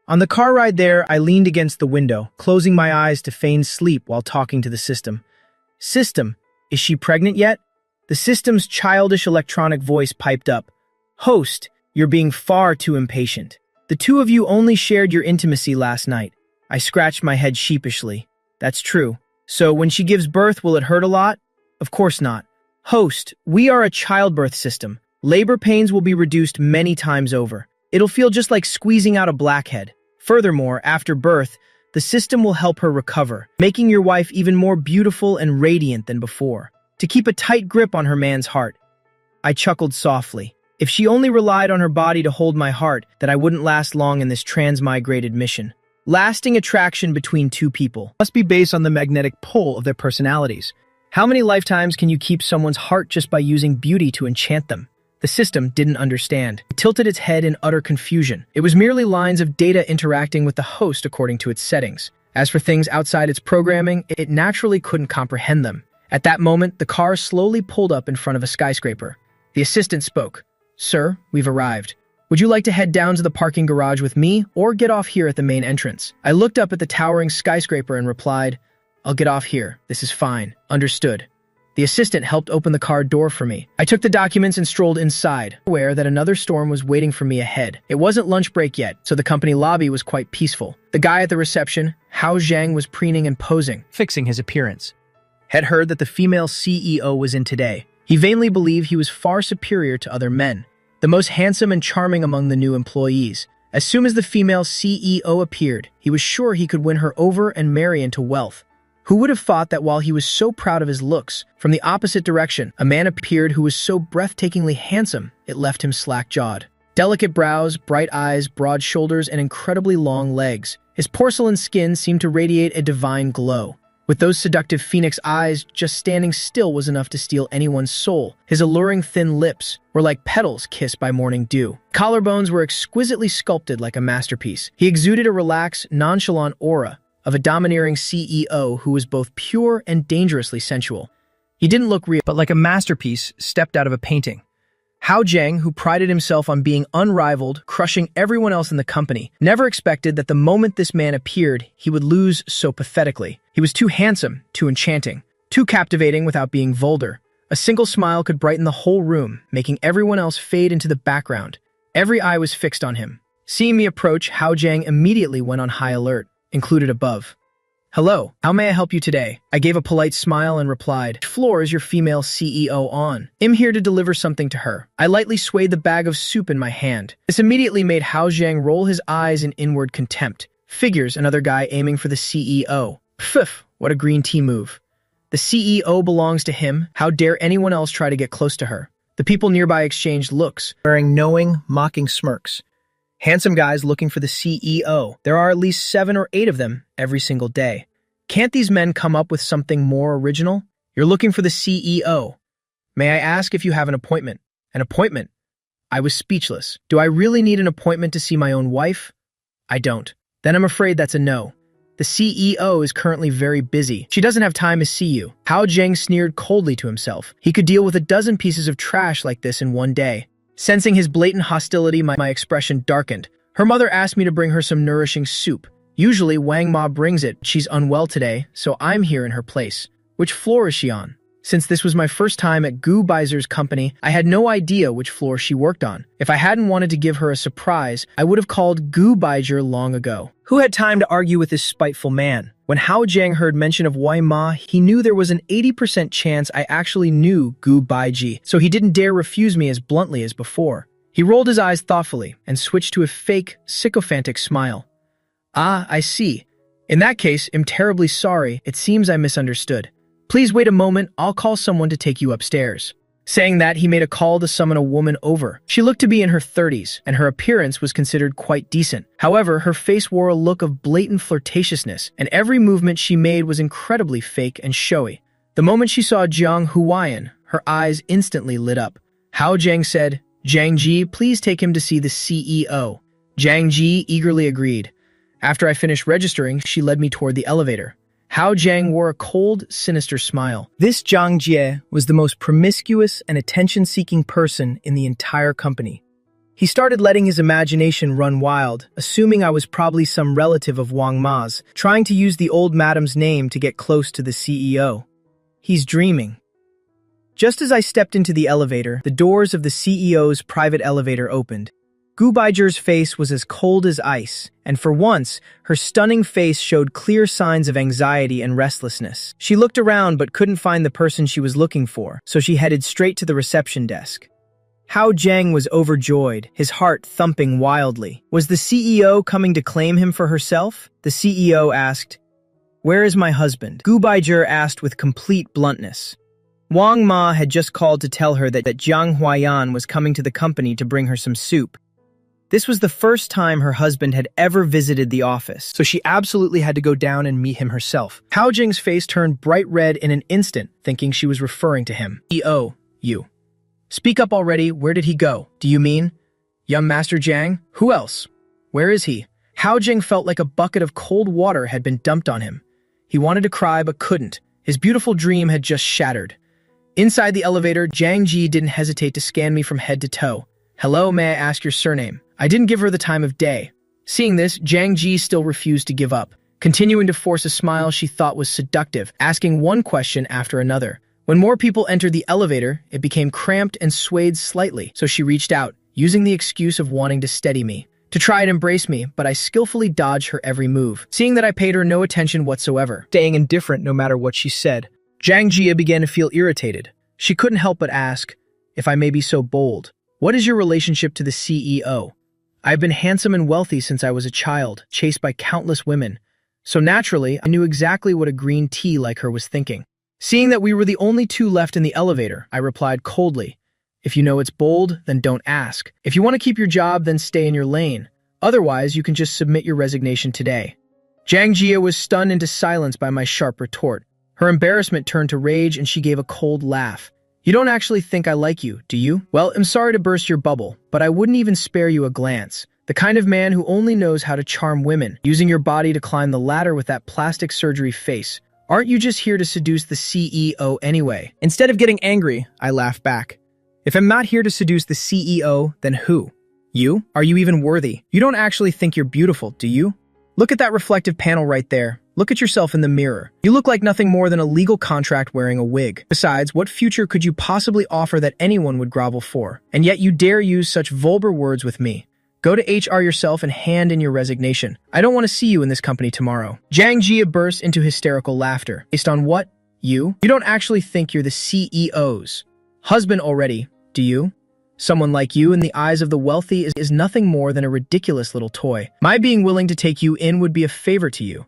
On the car ride there, I leaned against the window, closing my eyes to feign sleep while talking to the system. "System, is she pregnant yet?" The system's childish electronic voice piped up. "Host, you're being far too impatient. The two of you only shared your intimacy last night." I scratched my head sheepishly. That's true. So when she gives birth, will it hurt a lot? Of course not. Host, we are a childbirth system. Labor pains will be reduced many times over. It'll feel just like squeezing out a blackhead. Furthermore, after birth, the system will help her recover, making your wife even more beautiful and radiant than before. To keep a tight grip on her man's heart. I chuckled softly. If she only relied on her body to hold my heart, that I wouldn't last long in this transmigrated mission. Lasting attraction between two people must be based on the magnetic pull of their personalities. How many lifetimes can you keep someone's heart just by using beauty to enchant them? The system didn't understand. It tilted its head in utter confusion. It was merely lines of data interacting with the host according to its settings. As for things outside its programming, it naturally couldn't comprehend them. At that moment, the car slowly pulled up in front of a skyscraper. The assistant spoke. Sir, we've arrived. Would you like to head down to the parking garage with me or get off here at the main entrance? I looked up at the towering skyscraper and replied, I'll get off here. This is fine. Understood. The assistant helped open the car door for me. I took the documents and strolled inside, aware that another storm was waiting for me ahead. It wasn't lunch break yet, so the company lobby was quite peaceful. The guy at the reception, Hao Zhang, was preening and posing, fixing his appearance. Had heard that the female CEO was in today. He vainly believed he was far superior to other men, the most handsome and charming among the new employees. As soon as the female CEO appeared, he was sure he could win her over and marry into wealth. Who would have thought that while he was so proud of his looks, from the opposite direction, a man appeared who was so breathtakingly handsome, it left him slack-jawed. Delicate brows, bright eyes, broad shoulders, and incredibly long legs. His porcelain skin seemed to radiate a divine glow. With those seductive phoenix eyes, just standing still was enough to steal anyone's soul. His alluring thin lips were like petals kissed by morning dew. Collarbones were exquisitely sculpted like a masterpiece. He exuded a relaxed, nonchalant aura of a domineering CEO who was both pure and dangerously sensual. He didn't look real, but like a masterpiece stepped out of a painting. Hao Zhang, who prided himself on being unrivaled, crushing everyone else in the company, never expected that the moment this man appeared, he would lose so pathetically. He was too handsome, too enchanting, too captivating without being vulgar. A single smile could brighten the whole room, making everyone else fade into the background. Every eye was fixed on him. Seeing me approach, Hao Zhang immediately went on high alert, included above. Hello, how may I help you today? I gave a polite smile and replied, Which floor is your female CEO on? I'm here to deliver something to her. I lightly swayed the bag of soup in my hand. This immediately made Hao Zhang roll his eyes in inward contempt. Figures, another guy aiming for the CEO. Pfiff, what a green tea move. The CEO belongs to him. How dare anyone else try to get close to her? The people nearby exchanged looks, wearing knowing, mocking smirks. Handsome guys looking for the CEO. There are at least 7 or 8 of them every single day. Can't these men come up with something more original? You're looking for the CEO. May I ask if you have an appointment? An appointment? I was speechless. Do I really need an appointment to see my own wife? I don't. Then I'm afraid that's a no. The CEO is currently very busy. She doesn't have time to see you. Hao Zhang sneered coldly to himself. He could deal with a dozen pieces of trash like this in one day. Sensing his blatant hostility, my expression darkened. Her mother asked me to bring her some nourishing soup. Usually, Wang Ma brings it. She's unwell today, so I'm here in her place. Which floor is she on? Since this was my first time at Gu Baizer's company, I had no idea which floor she worked on. If I hadn't wanted to give her a surprise, I would have called Gu Baizer long ago. Who had time to argue with this spiteful man? When Hao Zhang heard mention of Wang Ma, he knew there was an 80% chance I actually knew Gu Baiji, so he didn't dare refuse me as bluntly as before. He rolled his eyes thoughtfully and switched to a fake, sycophantic smile. Ah, I see. In that case, I'm terribly sorry. It seems I misunderstood. Please wait a moment. I'll call someone to take you upstairs. Saying that, he made a call to summon a woman over. She looked to be in her 30s, and her appearance was considered quite decent. However, her face wore a look of blatant flirtatiousness, and every movement she made was incredibly fake and showy. The moment she saw Jiang Huayan, her eyes instantly lit up. Hao Zhang said, Jiang Ji, please take him to see the CEO. Jiang Ji eagerly agreed. After I finished registering, she led me toward the elevator. Hao Zhang wore a cold, sinister smile. This Jiang Jie was the most promiscuous and attention-seeking person in the entire company. He started letting his imagination run wild, assuming I was probably some relative of Wang Ma's, trying to use the old madam's name to get close to the CEO. He's dreaming. Just as I stepped into the elevator, the doors of the CEO's private elevator opened. Gu Baiju's face was as cold as ice, and for once, her stunning face showed clear signs of anxiety and restlessness. She looked around but couldn't find the person she was looking for, so she headed straight to the reception desk. Hao Zhang was overjoyed, his heart thumping wildly. Was the CEO coming to claim him for herself? The CEO asked, "Where is my husband?" Gu Baizhi asked with complete bluntness. Wang Ma had just called to tell her that Jiang Huayan was coming to the company to bring her some soup. This was the first time her husband had ever visited the office, so she absolutely had to go down and meet him herself. Hao Jing's face turned bright red in an instant, thinking she was referring to him. "E.O., you. Speak up already, where did he go? Do you mean? Young Master Jiang? Who else? Where is he?" Hao Jing felt like a bucket of cold water had been dumped on him. He wanted to cry but couldn't. His beautiful dream had just shattered. Inside the elevator, Jiang Ji didn't hesitate to scan me from head to toe. "Hello, may I ask your surname?" I didn't give her the time of day. Seeing this, Jiang Ji still refused to give up, continuing to force a smile she thought was seductive, asking one question after another. When more people entered the elevator, it became cramped and swayed slightly, so she reached out, using the excuse of wanting to steady me, to try and embrace me, but I skillfully dodged her every move, seeing that I paid her no attention whatsoever, staying indifferent no matter what she said. Jiang Jia began to feel irritated. She couldn't help but ask, "If I may be so bold, what is your relationship to the CEO? I've been handsome and wealthy since I was a child, chased by countless women. So naturally, I knew exactly what a green tea like her was thinking." Seeing that we were the only two left in the elevator, I replied coldly, "If you know it's bold, then don't ask. If you want to keep your job, then stay in your lane. Otherwise, you can just submit your resignation today." Jiang Jia was stunned into silence by my sharp retort. Her embarrassment turned to rage and she gave a cold laugh. "You don't actually think I like you, do you? Well, I'm sorry to burst your bubble, but I wouldn't even spare you a glance. The kind of man who only knows how to charm women, using your body to climb the ladder with that plastic surgery face. Aren't you just here to seduce the CEO anyway?" Instead of getting angry, I laughed back. "If I'm not here to seduce the CEO, then who? You? Are you even worthy? You don't actually think you're beautiful, do you? Look at that reflective panel right there. Look at yourself in the mirror. You look like nothing more than a legal contract wearing a wig. Besides, what future could you possibly offer that anyone would grovel for? And yet you dare use such vulgar words with me. Go to HR yourself and hand in your resignation. I don't want to see you in this company tomorrow." Jiang Jia burst into hysterical laughter. "Based on what? You? You don't actually think you're the CEO's husband already, do you? Someone like you in the eyes of the wealthy is nothing more than a ridiculous little toy. My being willing to take you in would be a favor to you.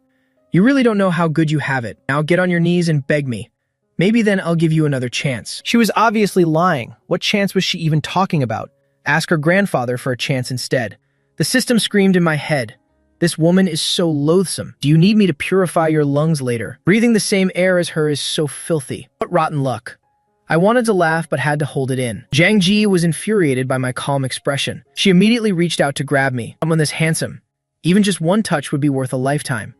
You really don't know how good you have it. Now get on your knees and beg me. Maybe then I'll give you another chance." She was obviously lying. What chance was she even talking about? Ask her grandfather for a chance instead. The system screamed in my head. "This woman is so loathsome. Do you need me to purify your lungs later? Breathing the same air as her is so filthy. What rotten luck." I wanted to laugh but had to hold it in. Jiang Ji was infuriated by my calm expression. She immediately reached out to grab me. "Someone this handsome. Even just one touch would be worth a lifetime."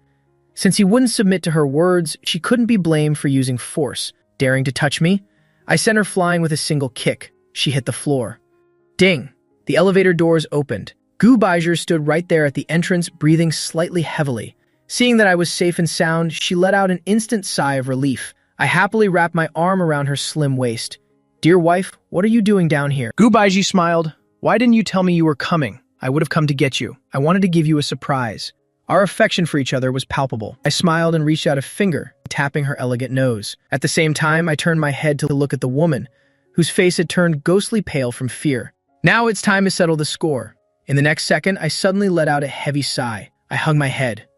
Since he wouldn't submit to her words, she couldn't be blamed for using force. Daring to touch me? I sent her flying with a single kick. She hit the floor. Ding! The elevator doors opened. Gu Baiju's stood right there at the entrance, breathing slightly heavily. Seeing that I was safe and sound, she let out an instant sigh of relief. I happily wrapped my arm around her slim waist. "Dear wife, what are you doing down here?" Gu Baiju's smiled. "Why didn't you tell me you were coming? I would have come to get you. I wanted to give you a surprise." Our affection for each other was palpable. I smiled and reached out a finger, tapping her elegant nose. At the same time, I turned my head to look at the woman, whose face had turned ghostly pale from fear. Now it's time to settle the score. In the next second, I suddenly let out a heavy sigh. I hung my head.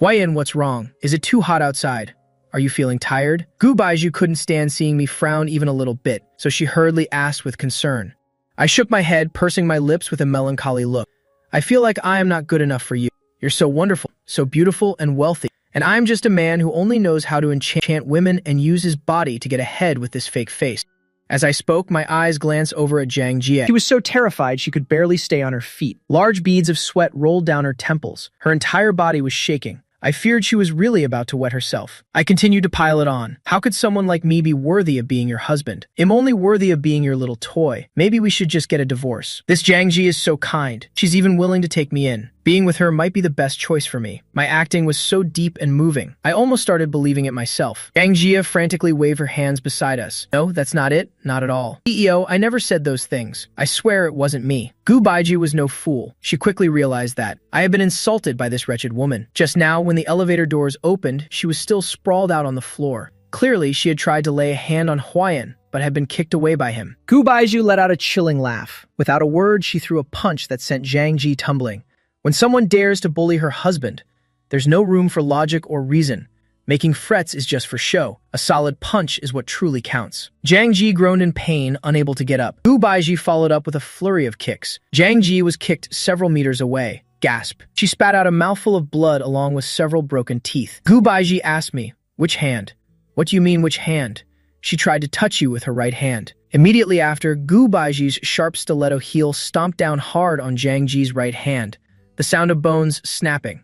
"Huayan, what's wrong? Is it too hot outside? Are you feeling tired?" Gu Baizhi couldn't stand seeing me frown even a little bit, so she hurriedly asked with concern. I shook my head, pursing my lips with a melancholy look. "I feel like I am not good enough for you. You're so wonderful, so beautiful and wealthy, and I'm just a man who only knows how to enchant women and use his body to get ahead with this fake face." As I spoke, my eyes glanced over at Jiang Jia. She was so terrified she could barely stay on her feet. Large beads of sweat rolled down her temples. Her entire body was shaking. I feared she was really about to wet herself. I continued to pile it on. How could someone like me be worthy of being your husband? I'm only worthy of being your little toy. Maybe we should just get a divorce. This Jiang Ji is so kind. She's even willing to take me in. Being with her might be the best choice for me. My acting was so deep and moving. I almost started believing it myself. Jiang Jia frantically waved her hands beside us. No, that's not it. Not at all. CEO, I never said those things. I swear it wasn't me. Gu Baiji was no fool. She quickly realized that. I had been insulted by this wretched woman. Just now, when the elevator doors opened, she was still sprawled out on the floor. Clearly, she had tried to lay a hand on Huayan, but had been kicked away by him. Gu Baiju let out a chilling laugh. Without a word, she threw a punch that sent Jiang Ji tumbling. When someone dares to bully her husband, there's no room for logic or reason. Making frets is just for show. A solid punch is what truly counts. Jiang Ji groaned in pain, unable to get up. Gu Baiji followed up with a flurry of kicks. Jiang Ji was kicked several meters away. Gasp. She spat out a mouthful of blood along with several broken teeth. Gu Baiji asked me, "Which hand?" "What do you mean, which hand?" "She tried to touch you with her right hand." Immediately after, Gu Baiji's sharp stiletto heel stomped down hard on Jiang Ji's right hand. The sound of bones snapping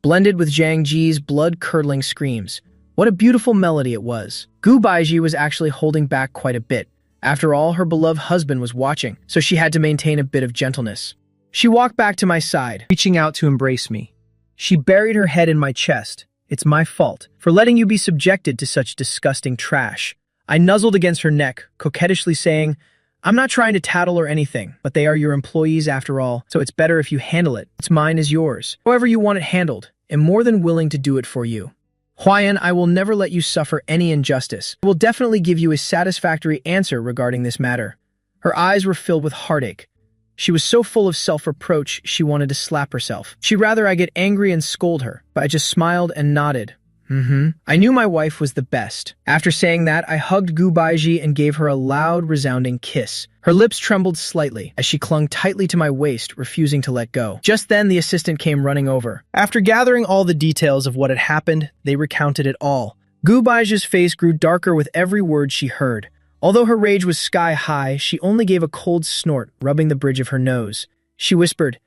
blended with Jiang Ji's blood-curdling screams. What a beautiful melody it was. Gu Baiji was actually holding back quite a bit. After all, her beloved husband was watching, so she had to maintain a bit of gentleness. She walked back to my side, reaching out to embrace me. She buried her head in my chest. "It's my fault for letting you be subjected to such disgusting trash." I nuzzled against her neck, coquettishly saying, "I'm not trying to tattle or anything, but they are your employees after all, so it's better if you handle it. What's mine is yours. However you want it handled, I'm more than willing to do it for you. Huayan, I will never let you suffer any injustice. I will definitely give you a satisfactory answer regarding this matter." Her eyes were filled with heartache. She was so full of self-reproach, she wanted to slap herself. She'd rather I get angry and scold her, but I just smiled and nodded. I knew my wife was the best. After saying that, I hugged Gu Baiji and gave her a loud, resounding kiss. Her lips trembled slightly as she clung tightly to my waist, refusing to let go. Just then, the assistant came running over. After gathering all the details of what had happened, they recounted it all. Gu Baiji's face grew darker with every word she heard. Although her rage was sky-high, she only gave a cold snort, rubbing the bridge of her nose. She whispered,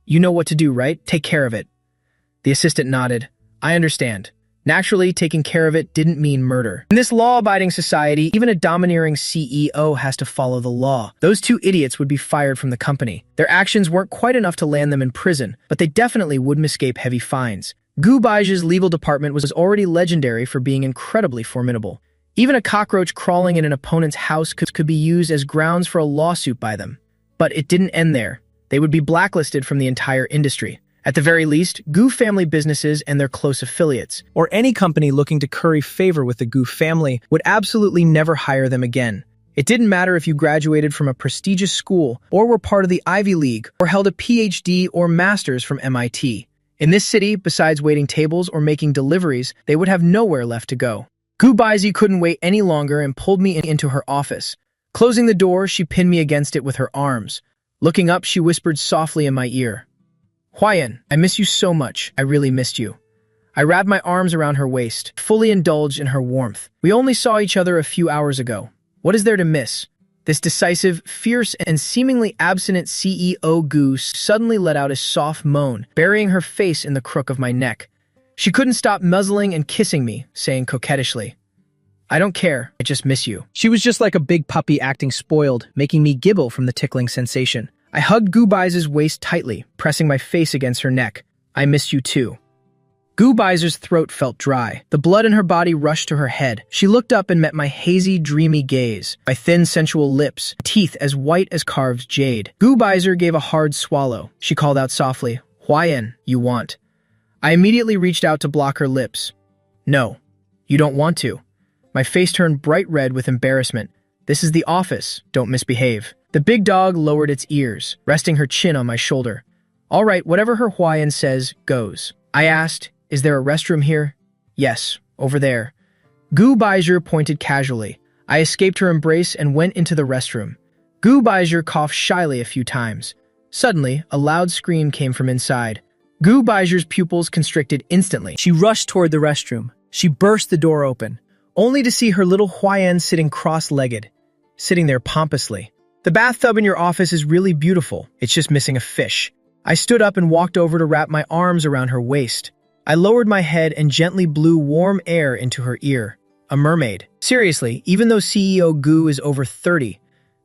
"You know what to do, right? Take care of it." The assistant nodded. "I understand." Naturally, taking care of it didn't mean murder. In this law-abiding society, even a domineering CEO has to follow the law. Those two idiots would be fired from the company. Their actions weren't quite enough to land them in prison, but they definitely wouldn't escape heavy fines. Gu Baiji's legal department was already legendary for being incredibly formidable. Even a cockroach crawling in an opponent's house could be used as grounds for a lawsuit by them. But it didn't end there. They would be blacklisted from the entire industry. At the very least, Gu family businesses and their close affiliates, or any company looking to curry favor with the Gu family, would absolutely never hire them again. It didn't matter if you graduated from a prestigious school, or were part of the Ivy League, or held a PhD or master's from MIT. In this city, besides waiting tables or making deliveries, they would have nowhere left to go. Gu Baizi couldn't wait any longer and pulled me into her office. Closing the door, she pinned me against it with her arms. Looking up, she whispered softly in my ear, "Huayan, I miss you so much. I really missed you." I wrapped my arms around her waist, fully indulged in her warmth. We only saw each other a few hours ago. What is there to miss? This decisive, fierce, and seemingly abstinent CEO Gu suddenly let out a soft moan, burying her face in the crook of my neck. She couldn't stop nuzzling and kissing me, saying coquettishly, "I don't care, I just miss you." She was just like a big puppy acting spoiled, making me giggle from the tickling sensation. I hugged Gu Baizi's waist tightly, pressing my face against her neck. "I miss you too." Gu Baizi's throat felt dry. The blood in her body rushed to her head. She looked up and met my hazy, dreamy gaze. My thin, sensual lips, teeth as white as carved jade. Gu Baizi gave a hard swallow. She called out softly, "Huayan, you want." I immediately reached out to block her lips. "No, you don't want to." My face turned bright red with embarrassment. "This is the office. Don't misbehave." The big dog lowered its ears, resting her chin on my shoulder. "All right, whatever her Huayan says, goes." I asked, "Is there a restroom here?" "Yes, over there." Gu Baizi pointed casually. I escaped her embrace and went into the restroom. Gu Baizi coughed shyly a few times. Suddenly, a loud scream came from inside. Gu Baizi's pupils constricted instantly. She rushed toward the restroom. She burst the door open, only to see her little Huayan sitting cross-legged, sitting there pompously. "The bathtub in your office is really beautiful. It's just missing a fish." I stood up and walked over to wrap my arms around her waist. I lowered my head and gently blew warm air into her ear. A mermaid. Seriously, even though CEO Gu is over 30,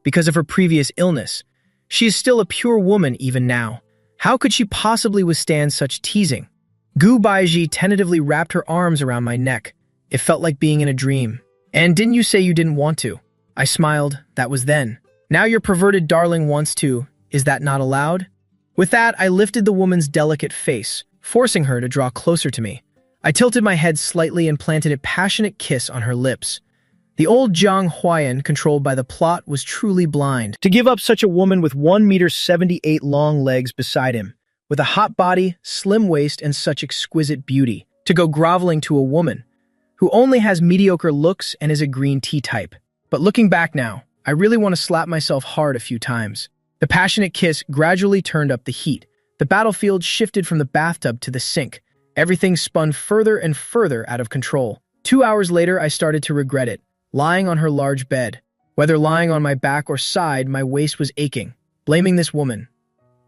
because of her previous illness, she is still a pure woman even now. How could she possibly withstand such teasing? Gu Baiji tentatively wrapped her arms around my neck. It felt like being in a dream. And didn't you say you didn't want to? I smiled. That was then. Now your perverted darling wants to. Is that not allowed? With that, I lifted the woman's delicate face, forcing her to draw closer to me. I tilted my head slightly and planted a passionate kiss on her lips. The old Zhang Huayan, controlled by the plot, was truly blind. To give up such a woman with 1.78 meters long legs beside him, with a hot body, slim waist, and such exquisite beauty, to go groveling to a woman who only has mediocre looks and is a green tea type. But looking back now, I really want to slap myself hard a few times. The passionate kiss gradually turned up the heat. The battlefield shifted from the bathtub to the sink. Everything spun further and further out of control. 2 hours later, I started to regret it. Lying on her large bed. Whether lying on my back or side, my waist was aching. Blaming this woman.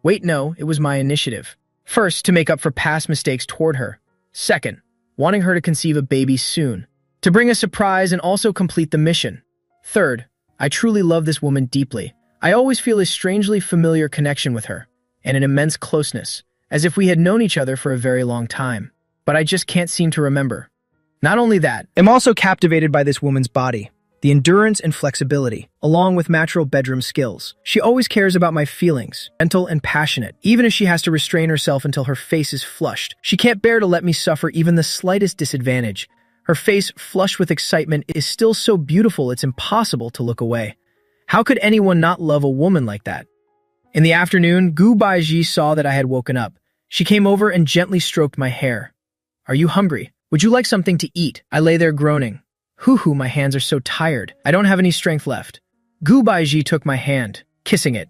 Wait, no, it was my initiative. First, to make up for past mistakes toward her. Second, wanting her to conceive a baby soon. To bring a surprise and also complete the mission. Third, I truly love this woman deeply. I always feel a strangely familiar connection with her, and an immense closeness, as if we had known each other for a very long time. But I just can't seem to remember. Not only that, I'm also captivated by this woman's body, the endurance and flexibility, along with natural bedroom skills. She always cares about my feelings, gentle and passionate, even if she has to restrain herself until her face is flushed. She can't bear to let me suffer even the slightest disadvantage. Her face, flushed with excitement, is still so beautiful it's impossible to look away. How could anyone not love a woman like that? In the afternoon, Gu Baiji saw that I had woken up. She came over and gently stroked my hair. Are you hungry? Would you like something to eat? I lay there groaning. Hoo-hoo, my hands are so tired. I don't have any strength left. Gu Baiji took my hand, kissing it.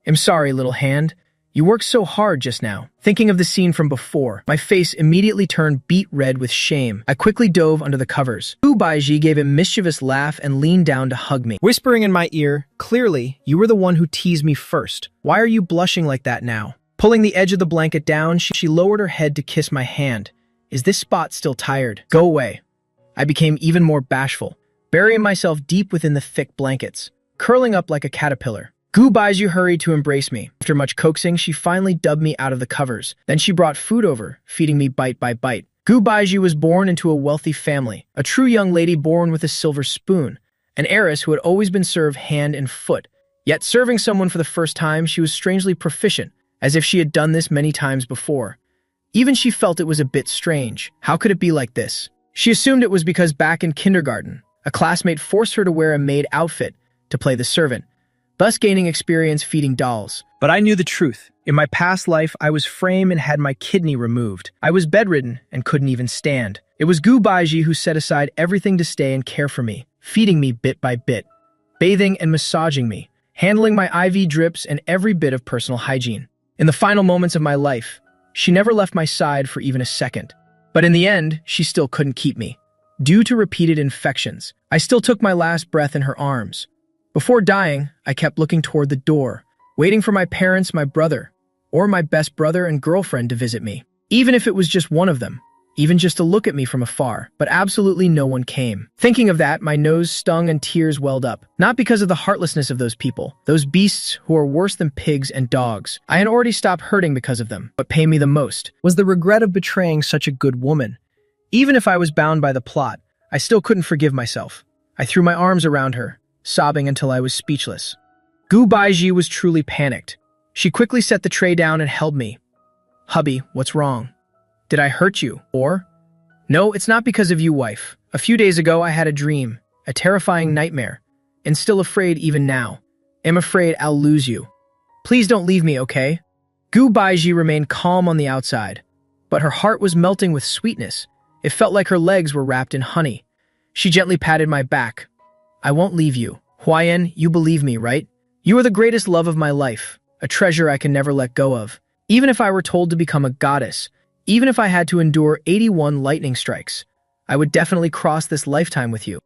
I'm sorry, little hand. You worked so hard just now. Thinking of the scene from before, my face immediately turned beet red with shame. I quickly dove under the covers. Gu Baiji gave a mischievous laugh and leaned down to hug me, whispering in my ear, clearly, you were the one who teased me first. Why are you blushing like that now? Pulling the edge of the blanket down, she lowered her head to kiss my hand. Is this spot still tired? Go away. I became even more bashful, burying myself deep within the thick blankets, curling up like a caterpillar. Gu Baiju hurried to embrace me. After much coaxing, she finally dubbed me out of the covers. Then she brought food over, feeding me bite by bite. Gu Baiju was born into a wealthy family, a true young lady born with a silver spoon, an heiress who had always been served hand and foot. Yet serving someone for the first time, she was strangely proficient, as if she had done this many times before. Even she felt it was a bit strange. How could it be like this? She assumed it was because back in kindergarten, a classmate forced her to wear a maid outfit to play the servant, thus gaining experience feeding dolls. But I knew the truth. In my past life, I was framed and had my kidney removed. I was bedridden and couldn't even stand. It was Gu Baiji who set aside everything to stay and care for me, feeding me bit by bit, bathing and massaging me, handling my IV drips and every bit of personal hygiene. In the final moments of my life, she never left my side for even a second. But in the end, she still couldn't keep me. Due to repeated infections, I still took my last breath in her arms. Before dying, I kept looking toward the door, waiting for my parents, my brother, or my best brother and girlfriend to visit me. Even if it was just one of them, even just to look at me from afar, but absolutely no one came. Thinking of that, my nose stung and tears welled up. Not because of the heartlessness of those people, those beasts who are worse than pigs and dogs. I had already stopped hurting because of them. What pained me the most was the regret of betraying such a good woman. Even if I was bound by the plot, I still couldn't forgive myself. I threw my arms around her, sobbing until I was speechless. Gu Baiji was truly panicked. She quickly set the tray down and held me. Hubby, what's wrong? Did I hurt you? Or? No, it's not because of you, wife. A few days ago, I had a dream, a terrifying nightmare, and still afraid even now. I'm afraid I'll lose you. Please don't leave me, okay? Gu Baiji remained calm on the outside, but her heart was melting with sweetness. It felt like her legs were wrapped in honey. She gently patted my back. I won't leave you. Huayan, you believe me, right? You are the greatest love of my life, a treasure I can never let go of. Even if I were told to become a goddess, even if I had to endure 81 lightning strikes, I would definitely cross this lifetime with you.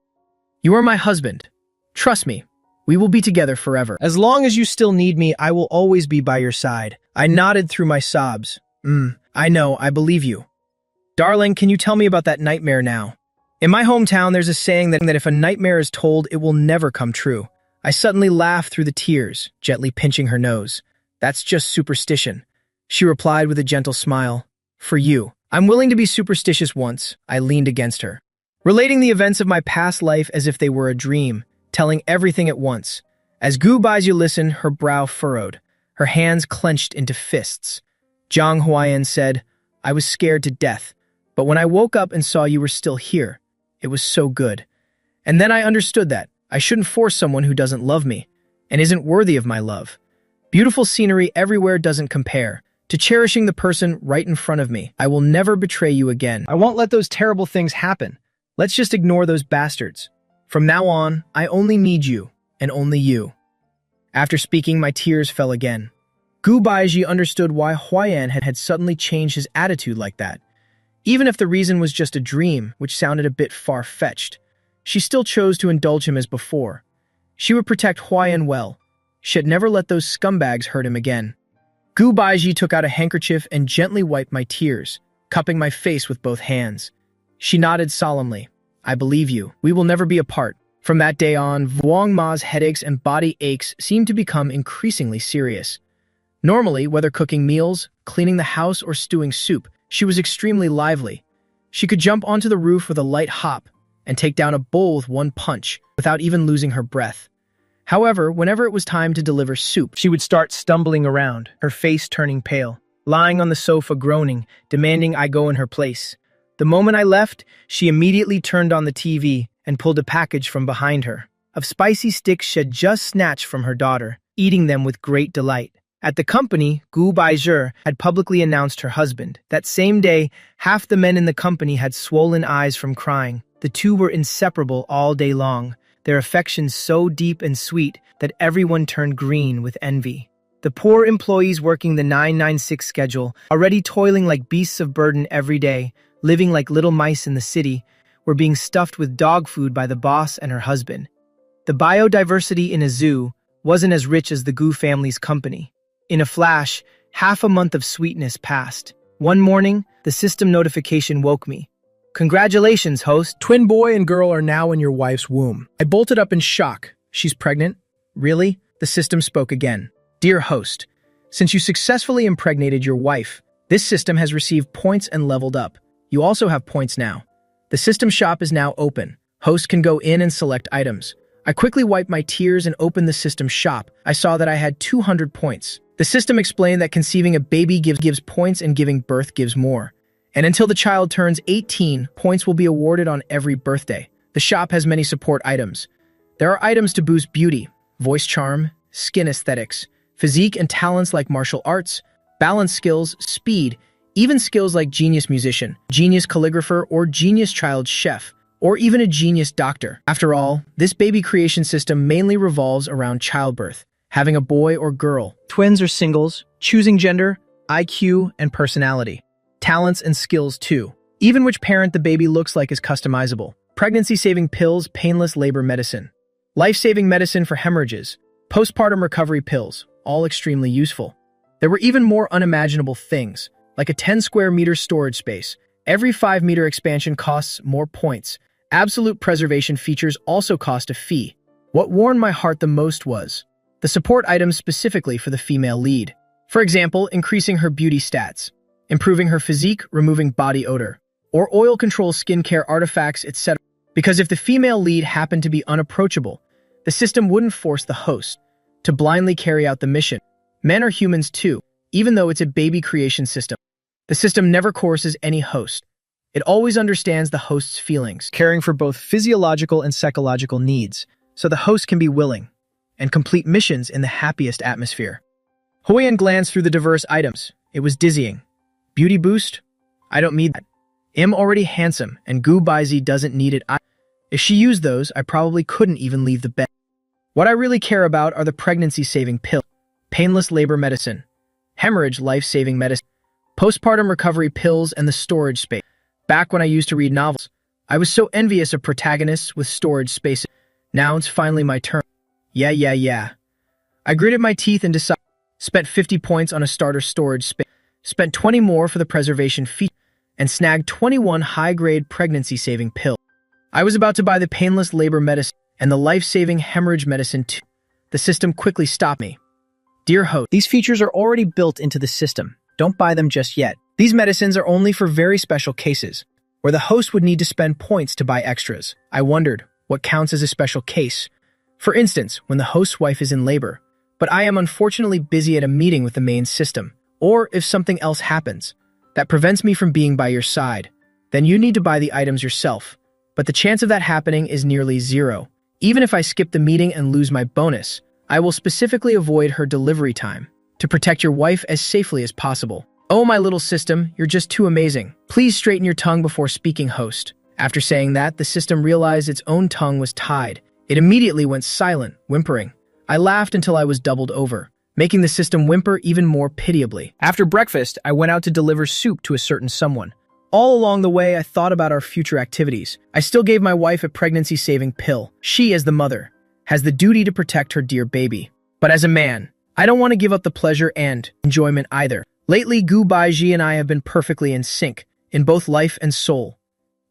You are my husband. Trust me, we will be together forever. As long as you still need me, I will always be by your side. I nodded through my sobs. I know, I believe you. Darling, can you tell me about that nightmare now? In my hometown, there's a saying that if a nightmare is told, it will never come true. I suddenly laughed through the tears, gently pinching her nose. That's just superstition. She replied with a gentle smile. For you. I'm willing to be superstitious once. I leaned against her, relating the events of my past life as if they were a dream, telling everything at once. As Gu Baizu listened, her brow furrowed, her hands clenched into fists. Zhang Huayan said, I was scared to death, but when I woke up and saw you were still here, it was so good. And then I understood that I shouldn't force someone who doesn't love me and isn't worthy of my love. Beautiful scenery everywhere doesn't compare to cherishing the person right in front of me. I will never betray you again. I won't let those terrible things happen. Let's just ignore those bastards. From now on, I only need you, and only you. After speaking, my tears fell again. Gu Baiji understood why Huayan had suddenly changed his attitude like that. Even if the reason was just a dream, which sounded a bit far-fetched, she still chose to indulge him as before. She would protect Huayan well. She had never let those scumbags hurt him again. Gu Baiji took out a handkerchief and gently wiped my tears, cupping my face with both hands. She nodded solemnly. I believe you. We will never be apart. From that day on, Wang Ma's headaches and body aches seemed to become increasingly serious. Normally, whether cooking meals, cleaning the house, or stewing soup, she was extremely lively. She could jump onto the roof with a light hop and take down a bowl with one punch without even losing her breath. However, whenever it was time to deliver soup, she would start stumbling around, her face turning pale, lying on the sofa groaning, demanding I go in her place. The moment I left, she immediately turned on the TV and pulled a package from behind her of spicy sticks she had just snatched from her daughter, eating them with great delight. At the company, Gu Baizhi had publicly announced her husband. That same day, half the men in the company had swollen eyes from crying. The two were inseparable all day long, their affection so deep and sweet that everyone turned green with envy. The poor employees working the 996 schedule, already toiling like beasts of burden every day, living like little mice in the city, were being stuffed with dog food by the boss and her husband. The biodiversity in a zoo wasn't as rich as the Gu family's company. In a flash, half a month of sweetness passed. One morning, the system notification woke me. Congratulations, host. Twin boy and girl are now in your wife's womb. I bolted up in shock. She's pregnant? Really? The system spoke again. Dear host, since you successfully impregnated your wife, this system has received points and leveled up. You also have points now. The system shop is now open. Host can go in and select items. I quickly wiped my tears and opened the system shop. I saw that I had 200 points. The system explained that conceiving a baby gives points and giving birth gives more. And until the child turns 18, points will be awarded on every birthday. The shop has many support items. There are items to boost beauty, voice charm, skin aesthetics, physique and talents like martial arts, balance skills, speed, even skills like genius musician, genius calligrapher, or genius child chef, or even a genius doctor. After all, this baby creation system mainly revolves around childbirth, having a boy or girl, twins or singles, choosing gender, IQ, and personality. Talents and skills too. Even which parent the baby looks like is customizable. Pregnancy-saving pills, painless labor medicine. Life-saving medicine for hemorrhages. Postpartum recovery pills, all extremely useful. There were even more unimaginable things, like a 10 square meter storage space. Every 5 meter expansion costs more points. Absolute preservation features also cost a fee. What warmed my heart the most was the support items specifically for the female lead. For example, increasing her beauty stats, improving her physique, removing body odor, or oil control skincare artifacts, etc. Because if the female lead happened to be unapproachable, the system wouldn't force the host to blindly carry out the mission. Men are humans too, even though it's a baby creation system. The system never coerces any host. It always understands the host's feelings, caring for both physiological and psychological needs, so the host can be willing and complete missions in the happiest atmosphere. Huayan glanced through the diverse items. It was dizzying. Beauty boost? I don't need that. I'm already handsome, and Gu Baizi doesn't need it. If she used those, I probably couldn't even leave the bed. What I really care about are the pregnancy-saving pills, painless labor medicine, hemorrhage life-saving medicine, postpartum recovery pills, and the storage space. Back when I used to read novels, I was so envious of protagonists with storage spaces. Now it's finally my turn. Yeah. I gritted my teeth and decided. Spent 50 points on a starter storage space. Spent 20 more for the preservation feature. and snagged 21 high-grade pregnancy-saving pills. I was about to buy the painless labor medicine and the life-saving hemorrhage medicine too. The system quickly stopped me. Dear host, these features are already built into the system. Don't buy them just yet. These medicines are only for very special cases, where the host would need to spend points to buy extras. I wondered, what counts as a special case? For instance, when the host's wife is in labor, but I am unfortunately busy at a meeting with the main system, or if something else happens that prevents me from being by your side, then you need to buy the items yourself. But the chance of that happening is nearly zero. Even if I skip the meeting and lose my bonus, I will specifically avoid her delivery time to protect your wife as safely as possible. Oh, my little system, you're just too amazing. Please straighten your tongue before speaking, host. After saying that, the system realized its own tongue was tied. It immediately went silent, whimpering. I laughed until I was doubled over, making the system whimper even more pitiably. After breakfast, I went out to deliver soup to a certain someone. All along the way, I thought about our future activities. I still gave my wife a pregnancy-saving pill. She, as the mother, has the duty to protect her dear baby. But as a man, I don't want to give up the pleasure and enjoyment either. Lately, Gu Baiji and I have been perfectly in sync, in both life and soul.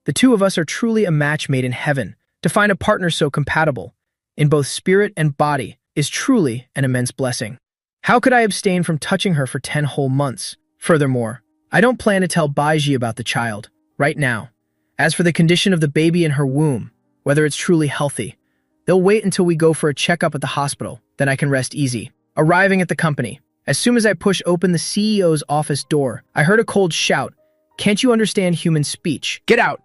The two of us are truly a match made in heaven. To find a partner so compatible, in both spirit and body, is truly an immense blessing. How could I abstain from touching her for 10 whole months? Furthermore, I don't plan to tell Baiji about the child, right now. As for the condition of the baby in her womb, whether it's truly healthy, they'll wait until we go for a checkup at the hospital, then I can rest easy. Arriving at the company, as soon as I push open the CEO's office door, I heard a cold shout, "Can't you understand human speech? Get out!"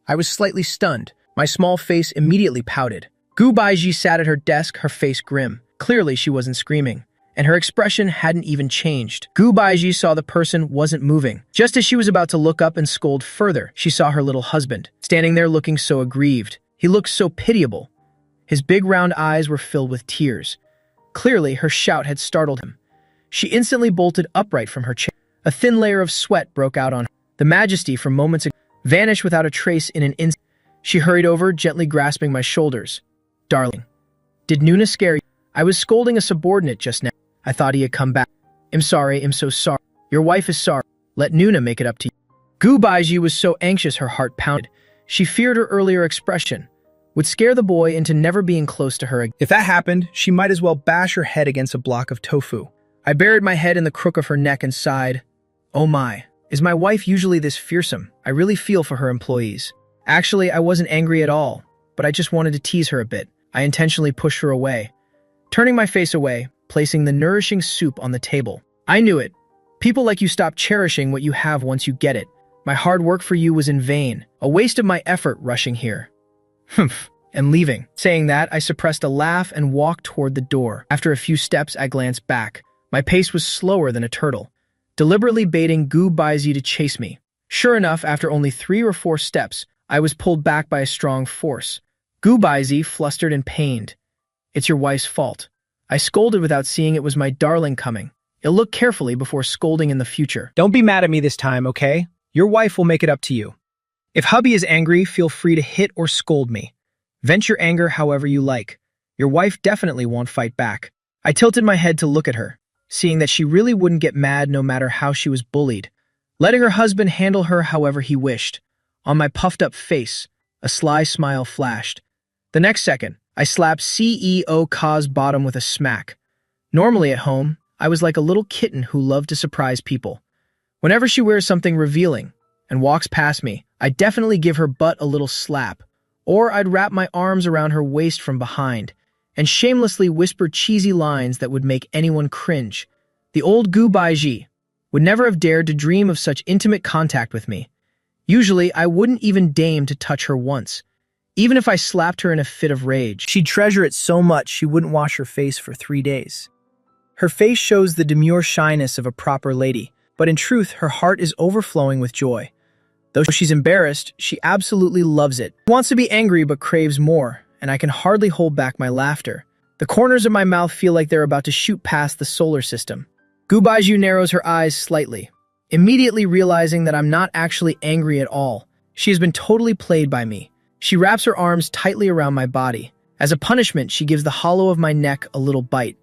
I was slightly stunned. My small face immediately pouted. Gu Baiji sat at her desk, her face grim. Clearly, she wasn't screaming, and her expression hadn't even changed. Gu Baiji saw the person wasn't moving. Just as she was about to look up and scold further, she saw her little husband, standing there looking so aggrieved. He looked so pitiable. His big round eyes were filled with tears. Clearly, her shout had startled him. She instantly bolted upright from her chair. A thin layer of sweat broke out on her. The majesty from moments ago vanished without a trace in an instant. She hurried over, gently grasping my shoulders. "Darling, did Nuna scare you? I was scolding a subordinate just now. I thought he had come back. I'm sorry, I'm so sorry. Your wife is sorry. Let Nuna make it up to you." Gu Baiji was so anxious her heart pounded. She feared her earlier expression would scare the boy into never being close to her again. If that happened, she might as well bash her head against a block of tofu. I buried my head in the crook of her neck and sighed. Oh my, is my wife usually this fearsome? I really feel for her employees. Actually, I wasn't angry at all, but I just wanted to tease her a bit. I intentionally pushed her away, turning my face away, placing the nourishing soup on the table. I knew it. People like you stop cherishing what you have once you get it. My hard work for you was in vain, a waste of my effort rushing here. Humph, and leaving. Saying that, I suppressed a laugh and walked toward the door. After a few steps, I glanced back. My pace was slower than a turtle, deliberately baiting Gu Baiji to chase me. Sure enough, after only 3 or 4 steps, I was pulled back by a strong force. Gu Baiji, flustered and pained. "It's your wife's fault." I scolded without seeing it was my darling coming. You'll look carefully before scolding in the future. Don't be mad at me this time, okay? Your wife will make it up to you. If hubby is angry, feel free to hit or scold me. Vent your anger however you like. Your wife definitely won't fight back. I tilted my head to look at her, seeing that she really wouldn't get mad no matter how she was bullied, letting her husband handle her however he wished. On my puffed-up face, a sly smile flashed. The next second, I slapped CEO Ka's bottom with a smack. Normally at home, I was like a little kitten who loved to surprise people. Whenever she wears something revealing and walks past me, I'd definitely give her butt a little slap, or I'd wrap my arms around her waist from behind and shamelessly whisper cheesy lines that would make anyone cringe. The old Gu Baiji would never have dared to dream of such intimate contact with me. Usually, I wouldn't even deign to touch her once, even if I slapped her in a fit of rage. She'd treasure it so much she wouldn't wash her face for 3 days. Her face shows the demure shyness of a proper lady, but in truth, her heart is overflowing with joy. Though she's embarrassed, she absolutely loves it. She wants to be angry but craves more, and I can hardly hold back my laughter. The corners of my mouth feel like they're about to shoot past the solar system. Gu Baiju narrows her eyes slightly, immediately realizing that I'm not actually angry at all. She has been totally played by me. She wraps her arms tightly around my body. As a punishment, she gives the hollow of my neck a little bite.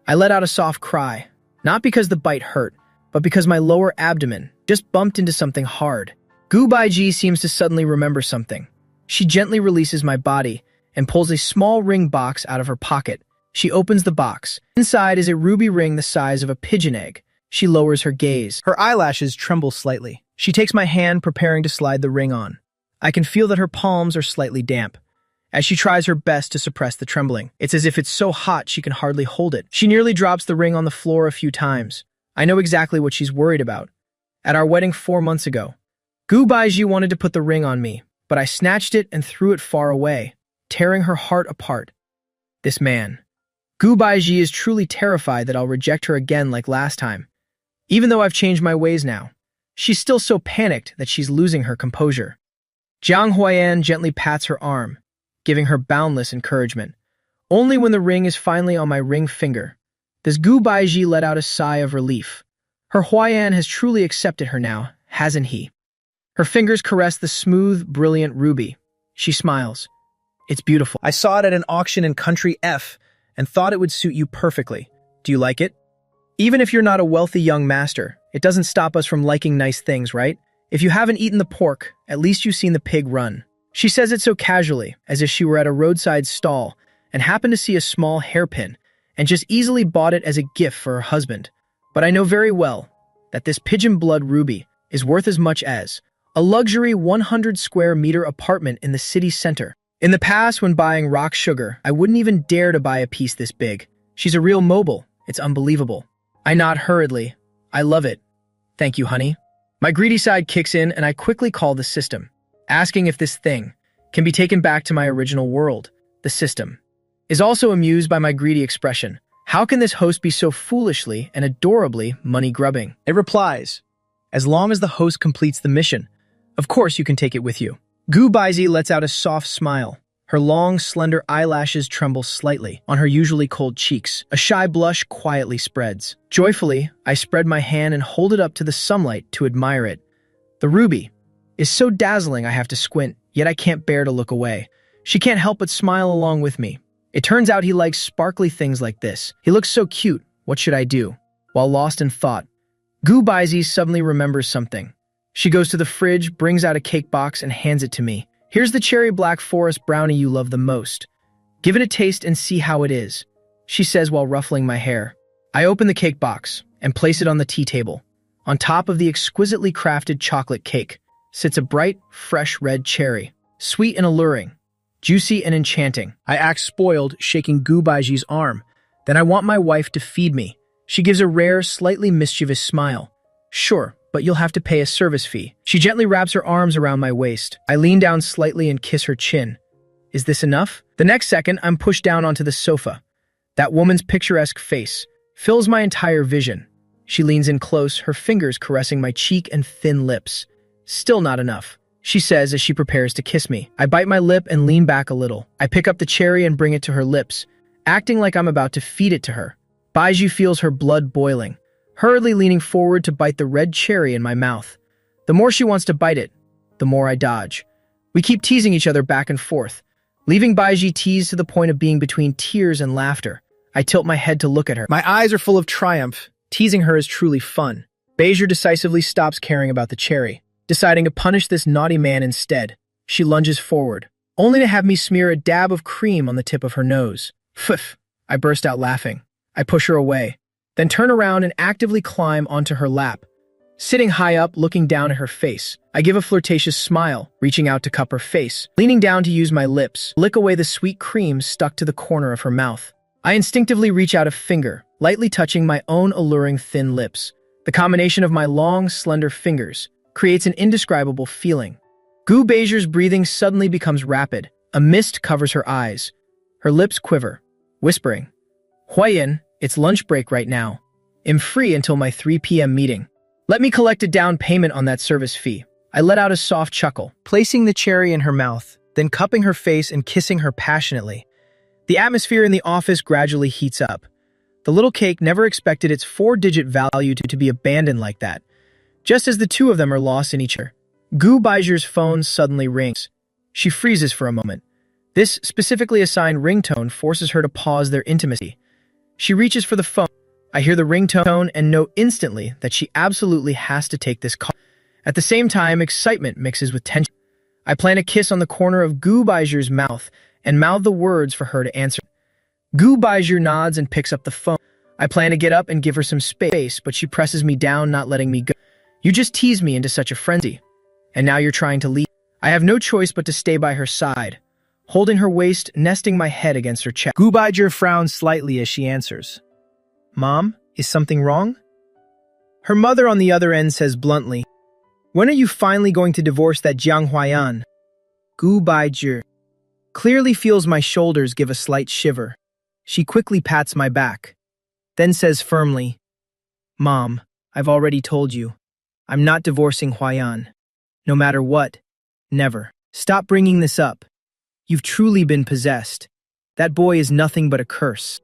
I let out a soft cry, not because the bite hurt, but because my lower abdomen just bumped into something hard. Gu Baiji seems to suddenly remember something. She gently releases my body and pulls a small ring box out of her pocket. She opens the box. Inside is a ruby ring the size of a pigeon egg. She lowers her gaze. Her eyelashes tremble slightly. She takes my hand, preparing to slide the ring on. I can feel that her palms are slightly damp. As she tries her best to suppress the trembling, it's as if it's so hot she can hardly hold it. She nearly drops the ring on the floor a few times. I know exactly what she's worried about. At our wedding 4 months ago, Gu Baiji wanted to put the ring on me, but I snatched it and threw it far away, tearing her heart apart. This man. Gu Baiji is truly terrified that I'll reject her again like last time. Even though I've changed my ways now, she's still so panicked that she's losing her composure. Jiang Huayan gently pats her arm, giving her boundless encouragement. Only when the ring is finally on my ring finger does Gu Baiji let out a sigh of relief. Her Huayan has truly accepted her now, hasn't he? Her fingers caress the smooth, brilliant ruby. She smiles. It's beautiful. I saw it at an auction in Country F and thought it would suit you perfectly. Do you like it? Even if you're not a wealthy young master, it doesn't stop us from liking nice things, right? If you haven't eaten the pork, at least you've seen the pig run. She says it so casually, as if she were at a roadside stall and happened to see a small hairpin and just easily bought it as a gift for her husband. But I know very well that this pigeon blood ruby is worth as much as a luxury 100 square meter apartment in the city center. In the past, when buying rock sugar, I wouldn't even dare to buy a piece this big. She's a real mobile. It's unbelievable. I nod hurriedly. I love it. Thank you, honey. My greedy side kicks in and I quickly call the system, asking if this thing can be taken back to my original world. The system is also amused by my greedy expression. How can this host be so foolishly and adorably money-grubbing? It replies, as long as the host completes the mission, of course you can take it with you. Gu Baiji lets out a soft smile. Her long, slender eyelashes tremble slightly on her usually cold cheeks. A shy blush quietly spreads. Joyfully, I spread my hand and hold it up to the sunlight to admire it. The ruby is so dazzling I have to squint, yet I can't bear to look away. She can't help but smile along with me. It turns out he likes sparkly things like this. He looks so cute. What should I do? While lost in thought, Gu Baiji suddenly remembers something. She goes to the fridge, brings out a cake box, and hands it to me. Here's the cherry black forest brownie you love the most. Give it a taste and see how it is, she says while ruffling my hair. I open the cake box and place it on the tea table. On top of the exquisitely crafted chocolate cake sits a bright, fresh red cherry, sweet and alluring, juicy and enchanting. I act spoiled, shaking Gu Baiji's arm. Then I want my wife to feed me. She gives a rare, slightly mischievous smile. Sure, but you'll have to pay a service fee. She gently wraps her arms around my waist. I lean down slightly and kiss her chin. Is this enough? The next second, I'm pushed down onto the sofa. That woman's picturesque face fills my entire vision. She leans in close, her fingers caressing my cheek and thin lips. Still not enough, she says as she prepares to kiss me. I bite my lip and lean back a little. I pick up the cherry and bring it to her lips, acting like I'm about to feed it to her. Baiju feels her blood boiling, hurriedly leaning forward to bite the red cherry in my mouth. The more she wants to bite it, the more I dodge. We keep teasing each other back and forth, leaving Baiji teased to the point of being between tears and laughter. I tilt my head to look at her. My eyes are full of triumph. Teasing her is truly fun. Baiju decisively stops caring about the cherry, deciding to punish this naughty man instead. She lunges forward, only to have me smear a dab of cream on the tip of her nose. Pfiff! I burst out laughing. I push her away, then turn around and actively climb onto her lap. Sitting high up, looking down at her face, I give a flirtatious smile, reaching out to cup her face, leaning down to use my lips, lick away the sweet cream stuck to the corner of her mouth. I instinctively reach out a finger, lightly touching my own alluring thin lips. The combination of my long, slender fingers creates an indescribable feeling. Gu Baiju's breathing suddenly becomes rapid. A mist covers her eyes. Her lips quiver, whispering, "Huayan, it's lunch break right now. I'm free until my 3 p.m. meeting. Let me collect a down payment on that service fee." I let out a soft chuckle, placing the cherry in her mouth, then cupping her face and kissing her passionately. The atmosphere in the office gradually heats up. The little cake never expected its 4-digit value to be abandoned like that. Just as the two of them are lost in each other, Gu Baiju's phone suddenly rings. She freezes for a moment. This specifically assigned ringtone forces her to pause their intimacy. She reaches for the phone. I hear the ringtone and know instantly that she absolutely has to take this call. At the same time, excitement mixes with tension. I plan a kiss on the corner of Gu Baizhi's mouth and mouth the words for her to answer. Gu Baizhi nods and picks up the phone. I plan to get up and give her some space, but she presses me down, not letting me go. You just teased me into such a frenzy, and now you're trying to leave. I have no choice but to stay by her side, holding her waist, nesting my head against her chest. Gu Baizhi frowns slightly as she answers. Mom, is something wrong? Her mother on the other end says bluntly, when are you finally going to divorce that Jiang Huayan? Gu Baizhi clearly feels my shoulders give a slight shiver. She quickly pats my back, then says firmly, Mom, I've already told you. I'm not divorcing Huayan. No matter what, never. Stop bringing this up. You've truly been possessed. That boy is nothing but a curse.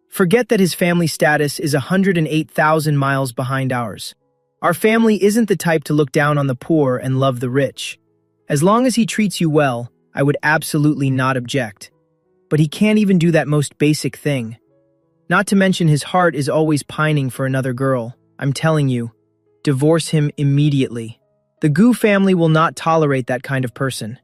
Forget that his family status is 108,000 miles behind ours. Our family isn't the type to look down on the poor and love the rich. As long as he treats you well, I would absolutely not object. But he can't even do that most basic thing. Not to mention his heart is always pining for another girl. I'm telling you, divorce him immediately. The Gu family will not tolerate that kind of person.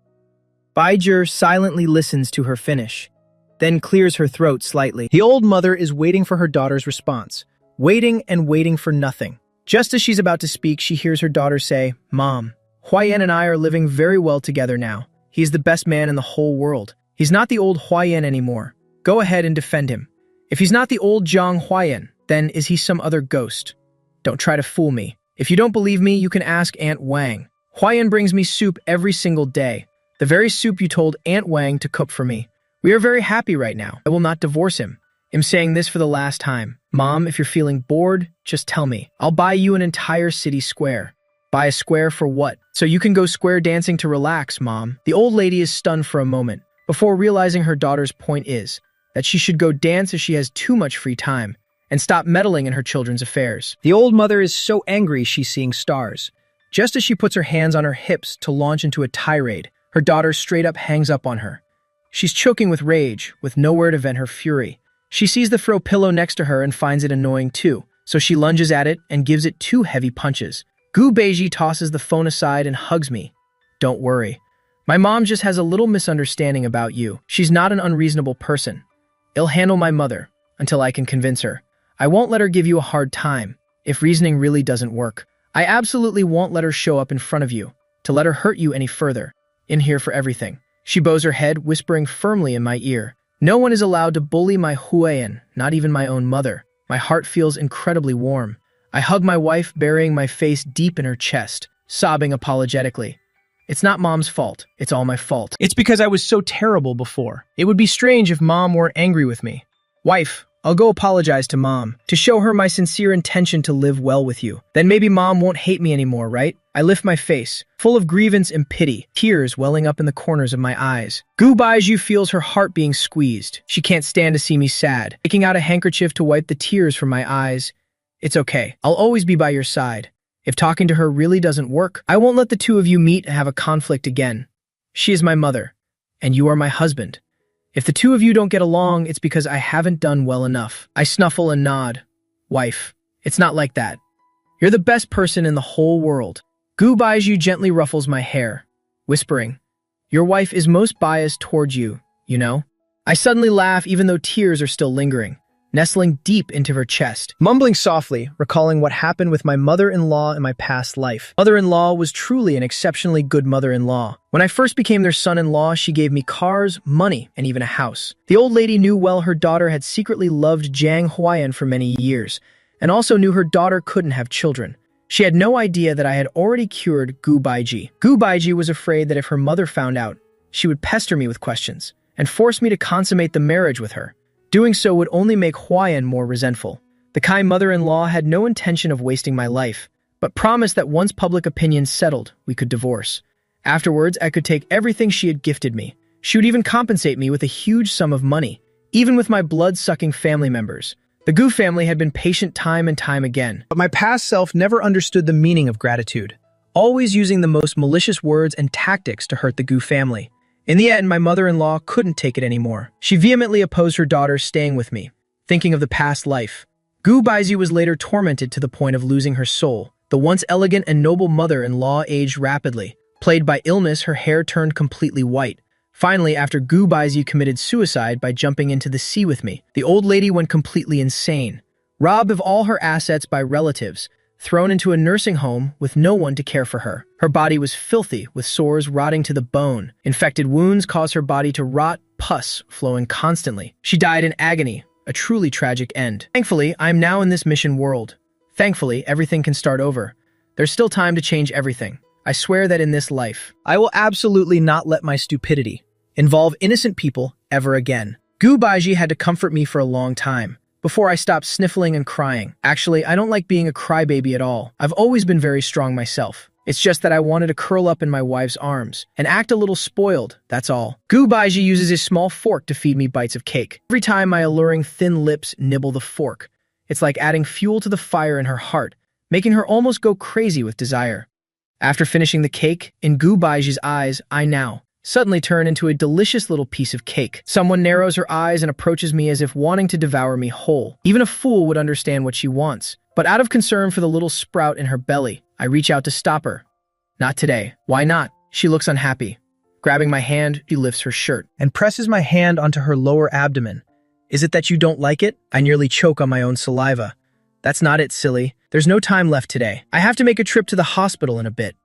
Baizhi silently listens to her finish, then clears her throat slightly. The old mother is waiting for her daughter's response, waiting and waiting for nothing. Just as she's about to speak, she hears her daughter say, Mom, Huayan and I are living very well together now. He's the best man in the whole world. He's not the old Huayan anymore. Go ahead and defend him. If he's not the old Jiang Huayan, then is he some other ghost? Don't try to fool me. If you don't believe me, you can ask Aunt Wang. Huayan brings me soup every single day. The very soup you told Aunt Wang to cook for me. We are very happy right now. I will not divorce him. I'm saying this for the last time. Mom, if you're feeling bored, just tell me. I'll buy you an entire city square. Buy a square for what? So you can go square dancing to relax, Mom. The old lady is stunned for a moment, before realizing her daughter's point is that she should go dance as she has too much free time and stop meddling in her children's affairs. The old mother is so angry she's seeing stars. Just as she puts her hands on her hips to launch into a tirade, her daughter straight up hangs up on her. She's choking with rage, with nowhere to vent her fury. She sees the throw pillow next to her and finds it annoying too, so she lunges at it and gives it 2 heavy punches. Gu Baizhi tosses the phone aside and hugs me. Don't worry. My mom just has a little misunderstanding about you. She's not an unreasonable person. I'll handle my mother until I can convince her. I won't let her give you a hard time if reasoning really doesn't work. I absolutely won't let her show up in front of you to let her hurt you any further. In here for everything. She bows her head, whispering firmly in my ear. No one is allowed to bully my Huayan, not even my own mother. My heart feels incredibly warm. I hug my wife, burying my face deep in her chest, sobbing apologetically. It's not Mom's fault. It's all my fault. It's because I was so terrible before. It would be strange if Mom weren't angry with me. Wife, I'll go apologize to Mom, to show her my sincere intention to live well with you. Then maybe Mom won't hate me anymore, right? I lift my face, full of grievance and pity, tears welling up in the corners of my eyes. Gu Baizhi feels her heart being squeezed. She can't stand to see me sad. Taking out a handkerchief to wipe the tears from my eyes. It's okay. I'll always be by your side. If talking to her really doesn't work, I won't let the two of you meet and have a conflict again. She is my mother, and you are my husband. If the two of you don't get along, it's because I haven't done well enough. I snuffle and nod. Wife, it's not like that. You're the best person in the whole world. Gu Baizhi gently ruffles my hair, whispering, your wife is most biased towards you, you know? I suddenly laugh even though tears are still lingering, nestling deep into her chest. Mumbling softly, recalling what happened with my mother-in-law in my past life. Mother-in-law was truly an exceptionally good mother-in-law. When I first became their son-in-law, she gave me cars, money, and even a house. The old lady knew well her daughter had secretly loved Jiang Huayan for many years, and also knew her daughter couldn't have children. She had no idea that I had already cured Gu Baizhi. Gu Baizhi was afraid that if her mother found out, she would pester me with questions and force me to consummate the marriage with her. Doing so would only make Huayan more resentful. The kind mother-in-law had no intention of wasting my life, but promised that once public opinion settled, we could divorce. Afterwards, I could take everything she had gifted me. She would even compensate me with a huge sum of money, even with my blood-sucking family members. The Gu family had been patient time and time again, but my past self never understood the meaning of gratitude, always using the most malicious words and tactics to hurt the Gu family. In the end, my mother-in-law couldn't take it anymore. She vehemently opposed her daughter staying with me, thinking of the past life. Gu Baizhi was later tormented to the point of losing her soul. The once elegant and noble mother-in-law aged rapidly. Plagued by illness, her hair turned completely white. Finally, after Gu Baizi committed suicide by jumping into the sea with me, the old lady went completely insane. Robbed of all her assets by relatives, thrown into a nursing home with no one to care for her. Her body was filthy, with sores rotting to the bone. Infected wounds caused her body to rot, pus flowing constantly. She died in agony, a truly tragic end. Thankfully, I am now in this mission world. Thankfully, everything can start over. There's still time to change everything. I swear that in this life, I will absolutely not let my stupidity involve innocent people ever again. Gu Baizi had to comfort me for a long time, before I stopped sniffling and crying. Actually, I don't like being a crybaby at all. I've always been very strong myself. It's just that I wanted to curl up in my wife's arms and act a little spoiled, that's all. Gu Baizi uses his small fork to feed me bites of cake. Every time my alluring thin lips nibble the fork, it's like adding fuel to the fire in her heart, making her almost go crazy with desire. After finishing the cake, in Gu Baiji's eyes, I now suddenly turn into a delicious little piece of cake. Someone narrows her eyes and approaches me as if wanting to devour me whole. Even a fool would understand what she wants. But out of concern for the little sprout in her belly, I reach out to stop her. Not today. Why not? She looks unhappy. Grabbing my hand, she lifts her shirt and presses my hand onto her lower abdomen. Is it that you don't like it? I nearly choke on my own saliva. That's not it, silly. There's no time left today. I have to make a trip to the hospital in a bit.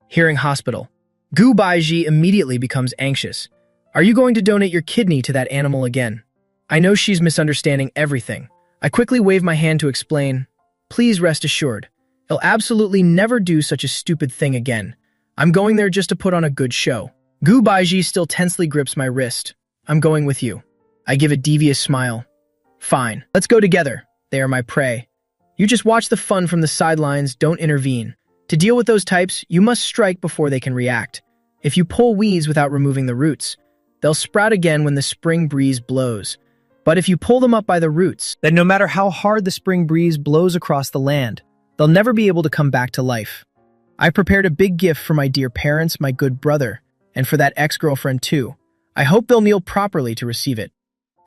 Hearing hospital, Gu Baizi immediately becomes anxious. Are you going to donate your kidney to that animal again? I know she's misunderstanding everything. I quickly wave my hand to explain. Please rest assured. I'll absolutely never do such a stupid thing again. I'm going there just to put on a good show. Gu Baizi still tensely grips my wrist. I'm going with you. I give a devious smile. Fine. Let's go together. They are my prey. You just watch the fun from the sidelines, don't intervene. To deal with those types, you must strike before they can react. If you pull weeds without removing the roots, they'll sprout again when the spring breeze blows. But if you pull them up by the roots, then no matter how hard the spring breeze blows across the land, they'll never be able to come back to life. I prepared a big gift for my dear parents, my good brother, and for that ex-girlfriend too. I hope they'll kneel properly to receive it.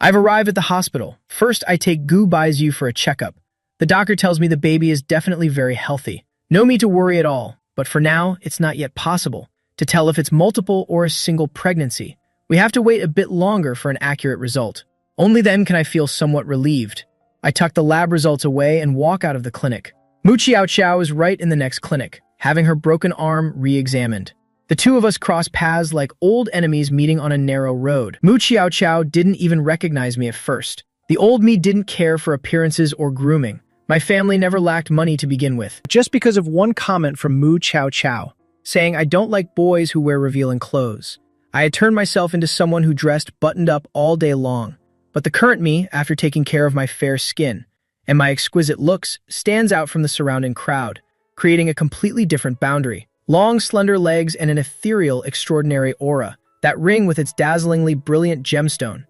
I've arrived at the hospital. First, I take Gu Baizu for a checkup. The doctor tells me the baby is definitely very healthy. No need to worry at all, but for now, it's not yet possible to tell if it's multiple or a single pregnancy. We have to wait a bit longer for an accurate result. Only then can I feel somewhat relieved. I tuck the lab results away and walk out of the clinic. Mu Xiao is right in the next clinic, having her broken arm re-examined. The two of us cross paths like old enemies meeting on a narrow road. Mu Xiao didn't even recognize me at first. The old me didn't care for appearances or grooming. My family never lacked money to begin with. Just because of one comment from Mu Xiao, saying I don't like boys who wear revealing clothes. I had turned myself into someone who dressed buttoned up all day long. But the current me, after taking care of my fair skin and my exquisite looks, stands out from the surrounding crowd, creating a completely different boundary. Long, slender legs and an ethereal, extraordinary aura. That ring with its dazzlingly brilliant gemstone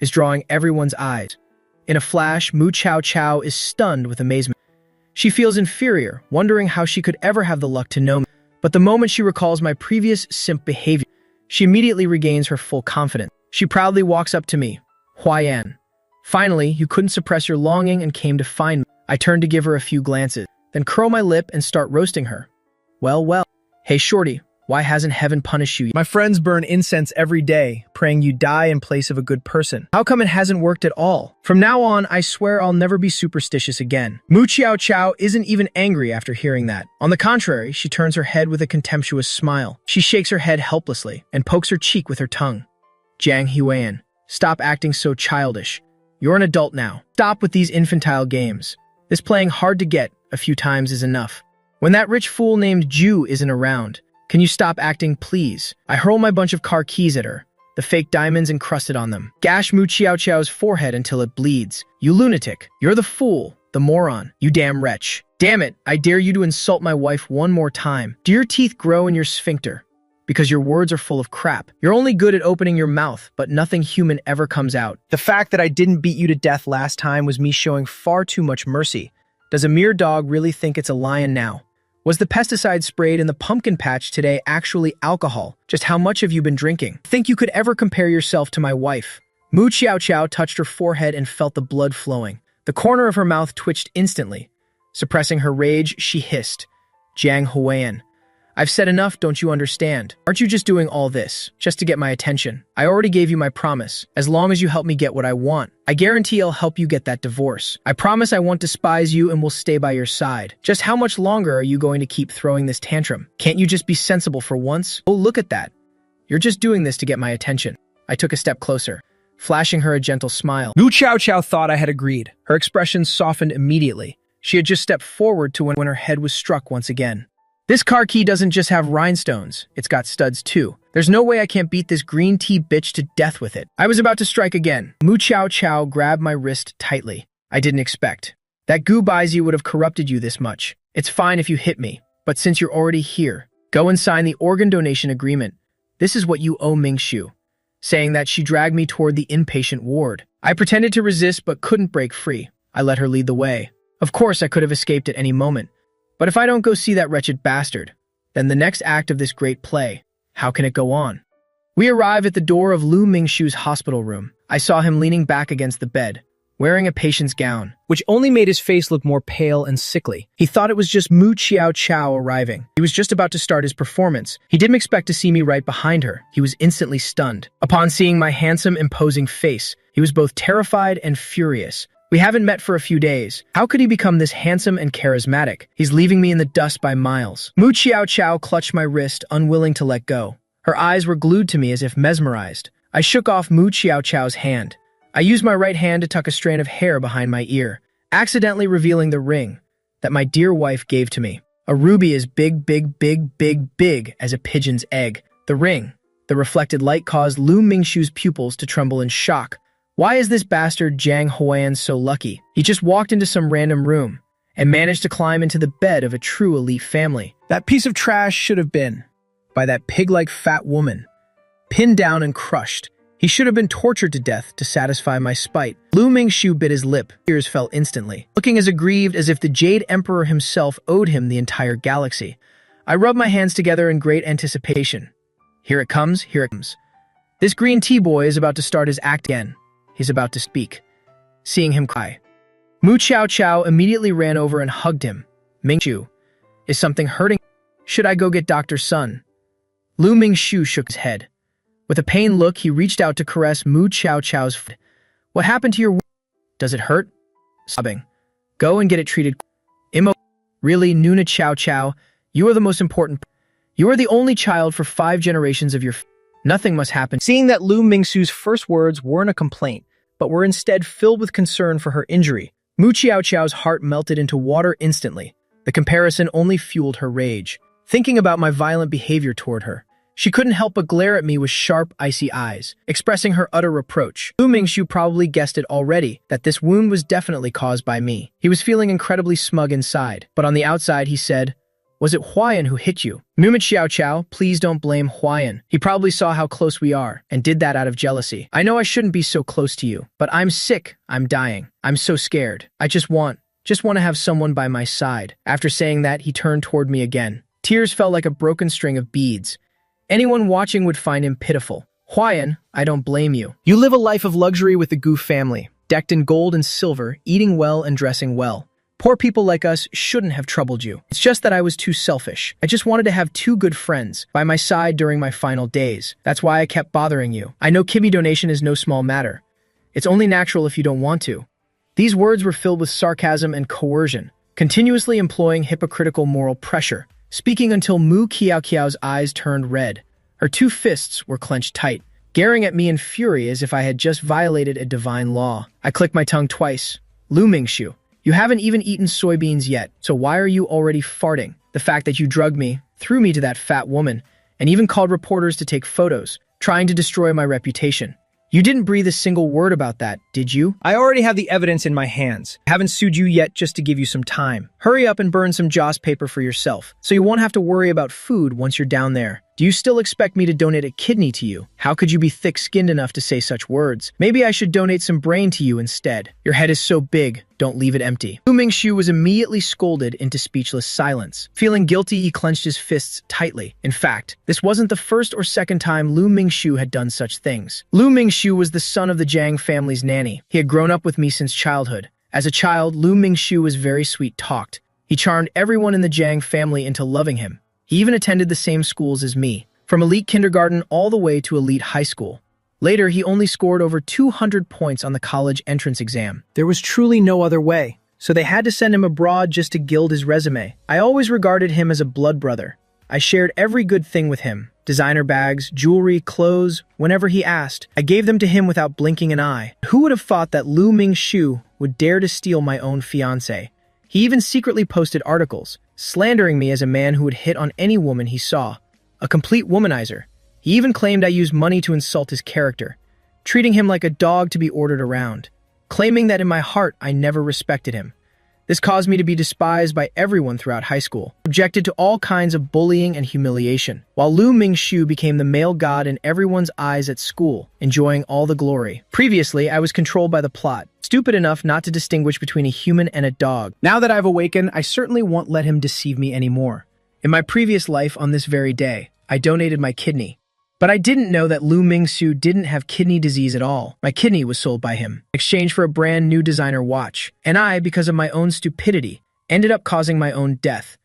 is drawing everyone's eyes. In a flash, Mu Xiao is stunned with amazement. She feels inferior, wondering how she could ever have the luck to know me. But the moment she recalls my previous simp behavior, she immediately regains her full confidence. She proudly walks up to me. Huayan. Finally, you couldn't suppress your longing and came to find me. I turn to give her a few glances, then curl my lip and start roasting her. Well. Hey, shorty, why hasn't heaven punished you? My friends burn incense every day, praying you die in place of a good person. How come it hasn't worked at all? From now on, I swear I'll never be superstitious again. Mu Xiao isn't even angry after hearing that. On the contrary, she turns her head with a contemptuous smile. She shakes her head helplessly and pokes her cheek with her tongue. Jiang Huan, stop acting so childish. You're an adult now. Stop with these infantile games. This playing hard to get a few times is enough. When that rich fool named Ju isn't around, can you stop acting, please? I hurl my bunch of car keys at her, the fake diamonds encrusted on them. Gash Mu Xiao's forehead until it bleeds. You lunatic. You're the fool, the moron. You damn wretch. Damn it, I dare you to insult my wife one more time. Do your teeth grow in your sphincter? Because your words are full of crap. You're only good at opening your mouth, but nothing human ever comes out. The fact that I didn't beat you to death last time was me showing far too much mercy. Does a mere dog really think it's a lion now? Was the pesticide sprayed in the pumpkin patch today actually alcohol? Just how much have you been drinking? Think you could ever compare yourself to my wife? Mu Xiao touched her forehead and felt the blood flowing. The corner of her mouth twitched instantly. Suppressing her rage, she hissed. Jiang Huan. I've said enough, don't you understand? Aren't you just doing all this just to get my attention? I already gave you my promise. As long as you help me get what I want, I guarantee I'll help you get that divorce. I promise I won't despise you and will stay by your side. Just how much longer are you going to keep throwing this tantrum? Can't you just be sensible for once? Oh, look at that. You're just doing this to get my attention. I took a step closer, flashing her a gentle smile. Mu Chao Chao thought I had agreed. Her expression softened immediately. She had just stepped forward to when her head was struck once again. This car key doesn't just have rhinestones, it's got studs too. There's no way I can't beat this green tea bitch to death with it. I was about to strike again. Mu Chao Chao grabbed my wrist tightly. I didn't expect. That Gu Baizi would have corrupted you this much. It's fine if you hit me, but since you're already here, go and sign the organ donation agreement. This is what you owe Ming-Shu. Saying that, she dragged me toward the inpatient ward. I pretended to resist but couldn't break free. I let her lead the way. Of course, I could have escaped at any moment. But if I don't go see that wretched bastard, then the next act of this great play, how can it go on? We arrive at the door of Lu Mingshu's hospital room. I saw him leaning back against the bed, wearing a patient's gown, which only made his face look more pale and sickly. He thought it was just Mu Chiao Chao arriving. He was just about to start his performance. He didn't expect to see me right behind her. He was instantly stunned. Upon seeing my handsome, imposing face, he was both terrified and furious. We haven't met for a few days. How could he become this handsome and charismatic? He's leaving me in the dust by miles. Mu Chiao Chao clutched my wrist, unwilling to let go. Her eyes were glued to me as if mesmerized. I shook off Mu Chiao Chao's hand. I used my right hand to tuck a strand of hair behind my ear, accidentally revealing the ring that my dear wife gave to me. A ruby as big as a pigeon's egg. The ring, the reflected light caused Lu Mingshu's pupils to tremble in shock. Why is this bastard Jiang Huan so lucky? He just walked into some random room and managed to climb into the bed of a true elite family. That piece of trash should have been, by that pig-like fat woman, pinned down and crushed. He should have been tortured to death to satisfy my spite. Lu Mingshu bit his lip. Tears fell instantly, looking as aggrieved as if the Jade Emperor himself owed him the entire galaxy. I rubbed my hands together in great anticipation. Here it comes, here it comes. This green tea boy is about to start his act again. He's about to speak. Seeing him cry, Mu Chao Chao immediately ran over and hugged him. Mingshu, is something hurting? Should I go get Dr. Sun? Lu Mingshu shook his head. With a pained look, he reached out to caress Mu Chao Chao's foot. What happened to your wound? Does it hurt? Sobbing. Go and get it treated. Really, Nuna Chao Chao, you are the most important. You are the only child for 5 generations of your Nothing must happen. Seeing that Lu Mingshu's first words weren't a complaint, but were instead filled with concern for her injury, Mu Chiao Chao's heart melted into water instantly. The comparison only fueled her rage. Thinking about my violent behavior toward her, she couldn't help but glare at me with sharp, icy eyes, expressing her utter reproach. Lu Mingshu probably guessed it already, that this wound was definitely caused by me. He was feeling incredibly smug inside, but on the outside he said, "Was it Huayan who hit you?" Mu Chiao Chao, please don't blame Huayan. He probably saw how close we are, and did that out of jealousy. I know I shouldn't be so close to you, but I'm sick, I'm dying. I'm so scared. I just want to have someone by my side. After saying that, he turned toward me again. Tears fell like a broken string of beads. Anyone watching would find him pitiful. Huayan, I don't blame you. You live a life of luxury with the Gu family, decked in gold and silver, eating well and dressing well. Poor people like us shouldn't have troubled you. It's just that I was too selfish. I just wanted to have 2 good friends by my side during my final days. That's why I kept bothering you. I know kidney donation is no small matter. It's only natural if you don't want to. These words were filled with sarcasm and coercion, continuously employing hypocritical moral pressure, speaking until Mu Chiao Chao's eyes turned red. Her 2 fists were clenched tight, glaring at me in fury as if I had just violated a divine law. I clicked my tongue twice. Lu Mingshu, you haven't even eaten soybeans yet, so why are you already farting? The fact that you drugged me, threw me to that fat woman, and even called reporters to take photos, trying to destroy my reputation. You didn't breathe a single word about that, did you? I already have the evidence in my hands. I haven't sued you yet just to give you some time. Hurry up and burn some Joss paper for yourself, so you won't have to worry about food once you're down there. Do you still expect me to donate a kidney to you? How could you be thick-skinned enough to say such words? Maybe I should donate some brain to you instead. Your head is so big, don't leave it empty. Lu Mingshu was immediately scolded into speechless silence. Feeling guilty, he clenched his fists tightly. In fact, this wasn't the first or second time Lu Mingshu had done such things. Lu Mingshu was the son of the Jiang family's nanny. He had grown up with me since childhood. As a child, Lu Mingshu was very sweet-talked. He charmed everyone in the Jiang family into loving him. He even attended the same schools as me, from elite kindergarten all the way to elite high school. Later, he only scored over 200 points on the college entrance exam. There was truly no other way, so they had to send him abroad just to gild his resume. I always regarded him as a blood brother. I shared every good thing with him. Designer bags, jewelry, clothes, whenever he asked. I gave them to him without blinking an eye. Who would have thought that Lu Ming-shu would dare to steal my own fiancé? He even secretly posted articles, slandering me as a man who would hit on any woman he saw. A complete womanizer. He even claimed I used money to insult his character, treating him like a dog to be ordered around, claiming that in my heart I never respected him. This caused me to be despised by everyone throughout high school, subjected to all kinds of bullying and humiliation, while Lu Ming-shu became the male god in everyone's eyes at school, enjoying all the glory. Previously, I was controlled by the plot, stupid enough not to distinguish between a human and a dog. Now that I've awakened, I certainly won't let him deceive me anymore. In my previous life on this very day, I donated my kidney. But I didn't know that Lu Ming-shu didn't have kidney disease at all. My kidney was sold by him, in exchange for a brand new designer watch. And I, because of my own stupidity, ended up causing my own death.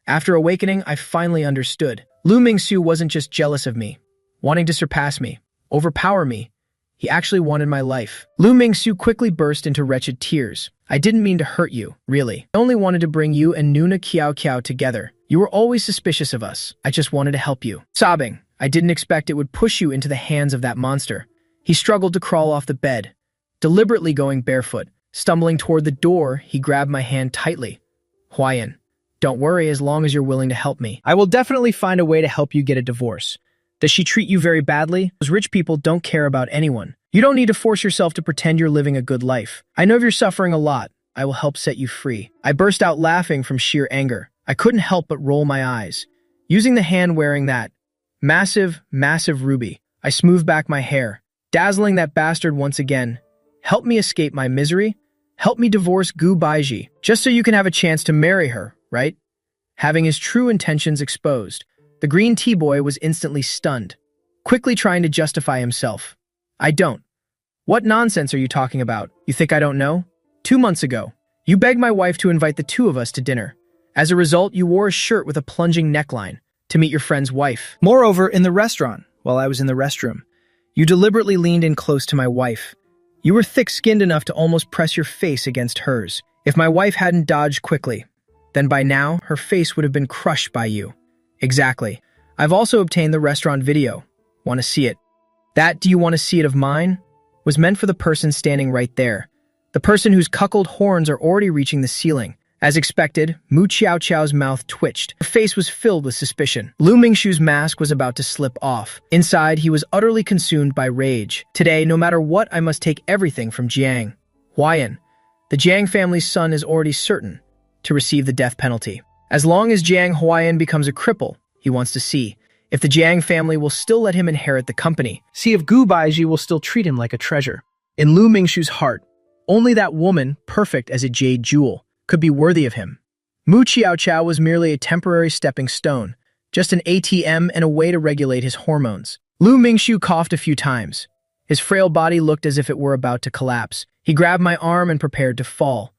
After awakening, I finally understood. Lu Ming-shu wasn't just jealous of me, wanting to surpass me, overpower me. He actually wanted my life. Lu Ming-shu quickly burst into wretched tears. I didn't mean to hurt you, really. I only wanted to bring you and Nuna Kiao Kiao together. You were always suspicious of us. I just wanted to help you. Sobbing, I didn't expect it would push you into the hands of that monster. He struggled to crawl off the bed, deliberately going barefoot. Stumbling toward the door, he grabbed my hand tightly. Huayan, don't worry as long as you're willing to help me. I will definitely find a way to help you get a divorce. Does she treat you very badly? Those rich people don't care about anyone. You don't need to force yourself to pretend you're living a good life. I know you're suffering a lot. I will help set you free. I burst out laughing from sheer anger. I couldn't help but roll my eyes. Using the hand wearing that massive ruby, I smoothed back my hair, dazzling that bastard once again. Help me escape my misery? Help me divorce Gu Baiji, just so you can have a chance to marry her, right? Having his true intentions exposed, the green tea boy was instantly stunned, quickly trying to justify himself. I don't. What nonsense are you talking about? You think I don't know? 2 months ago, you begged my wife to invite the two of us to dinner. As a result, you wore a shirt with a plunging neckline to meet your friend's wife. Moreover, in the restaurant, while I was in the restroom, you deliberately leaned in close to my wife. You were thick-skinned enough to almost press your face against hers. If my wife hadn't dodged quickly, then by now, her face would have been crushed by you. Exactly. I've also obtained the restaurant video. Want to see it? That "do you want to see it" of mine was meant for the person standing right there. The person whose cuckold horns are already reaching the ceiling. As expected, Mu Qiao Qiao's mouth twitched. Her face was filled with suspicion. Lu Ming-shu's mask was about to slip off. Inside, he was utterly consumed by rage. Today, no matter what, I must take everything from Jiang. Huayan, the Jiang family's son is already certain to receive the death penalty. As long as Jiang Huayan becomes a cripple, he wants to see if the Jiang family will still let him inherit the company. See if Gu Baiji will still treat him like a treasure. In Lu Ming-shu's heart, only that woman, perfect as a jade jewel, could be worthy of him. Mu Qiao Qiao was merely a temporary stepping stone, just an ATM and a way to regulate his hormones. Lu Ming-shu coughed a few times. His frail body looked as if it were about to collapse. He grabbed my arm and prepared to fall,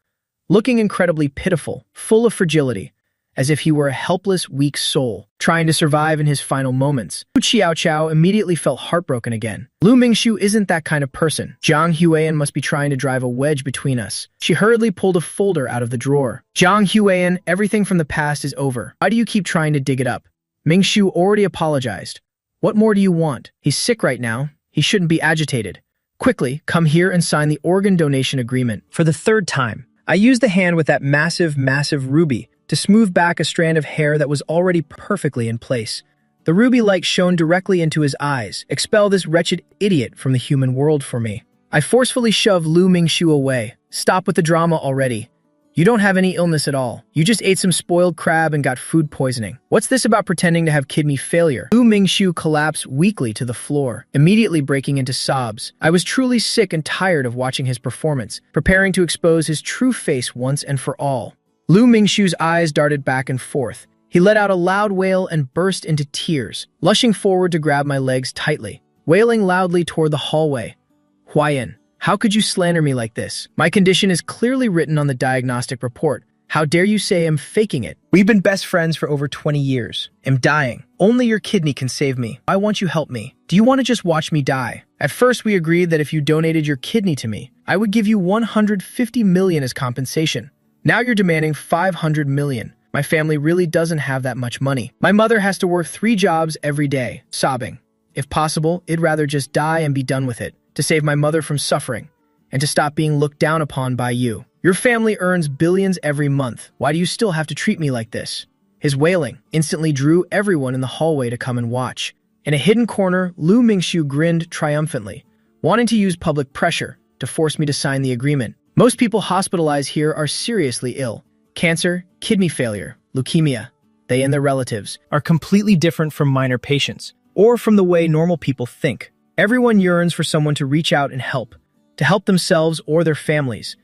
looking incredibly pitiful, full of fragility, as if he were a helpless, weak soul, trying to survive in his final moments. Mu Qiao Qiao immediately felt heartbroken again. Lu Ming-shu isn't that kind of person. Zhang Huiyan must be trying to drive a wedge between us. She hurriedly pulled a folder out of the drawer. Zhang Huiyan, everything from the past is over. Why do you keep trying to dig it up? Ming-shu already apologized. What more do you want? He's sick right now. He shouldn't be agitated. Quickly, come here and sign the organ donation agreement. For the 3rd time, I used the hand with that massive ruby to smooth back a strand of hair that was already perfectly in place. The ruby light shone directly into his eyes. Expel this wretched idiot from the human world for me. I forcefully shoved Lu Ming-shu away. Stop with the drama already. You don't have any illness at all. You just ate some spoiled crab and got food poisoning. What's this about pretending to have kidney failure? Lu Ming-shu collapsed weakly to the floor, immediately breaking into sobs. I was truly sick and tired of watching his performance, preparing to expose his true face once and for all. Lu Ming-shu's eyes darted back and forth. He let out a loud wail and burst into tears, lushing forward to grab my legs tightly, wailing loudly toward the hallway. Huayan, how could you slander me like this? My condition is clearly written on the diagnostic report. How dare you say I'm faking it? We've been best friends for over 20 years. I'm dying. Only your kidney can save me. Why won't you help me? Do you want to just watch me die? At first, we agreed that if you donated your kidney to me, I would give you 150 million as compensation. Now you're demanding 500 million. My family really doesn't have that much money. My mother has to work 3 jobs every day, sobbing. If possible, I'd rather just die and be done with it, to save my mother from suffering, and to stop being looked down upon by you. Your family earns billions every month. Why do you still have to treat me like this? His wailing instantly drew everyone in the hallway to come and watch. In a hidden corner, Lu Mingxiu grinned triumphantly, wanting to use public pressure to force me to sign the agreement. Most people hospitalized here are seriously ill. Cancer, kidney failure, leukemia. They and their relatives are completely different from minor patients, or from the way normal people think. Everyone yearns for someone to reach out and help, to help themselves or their families.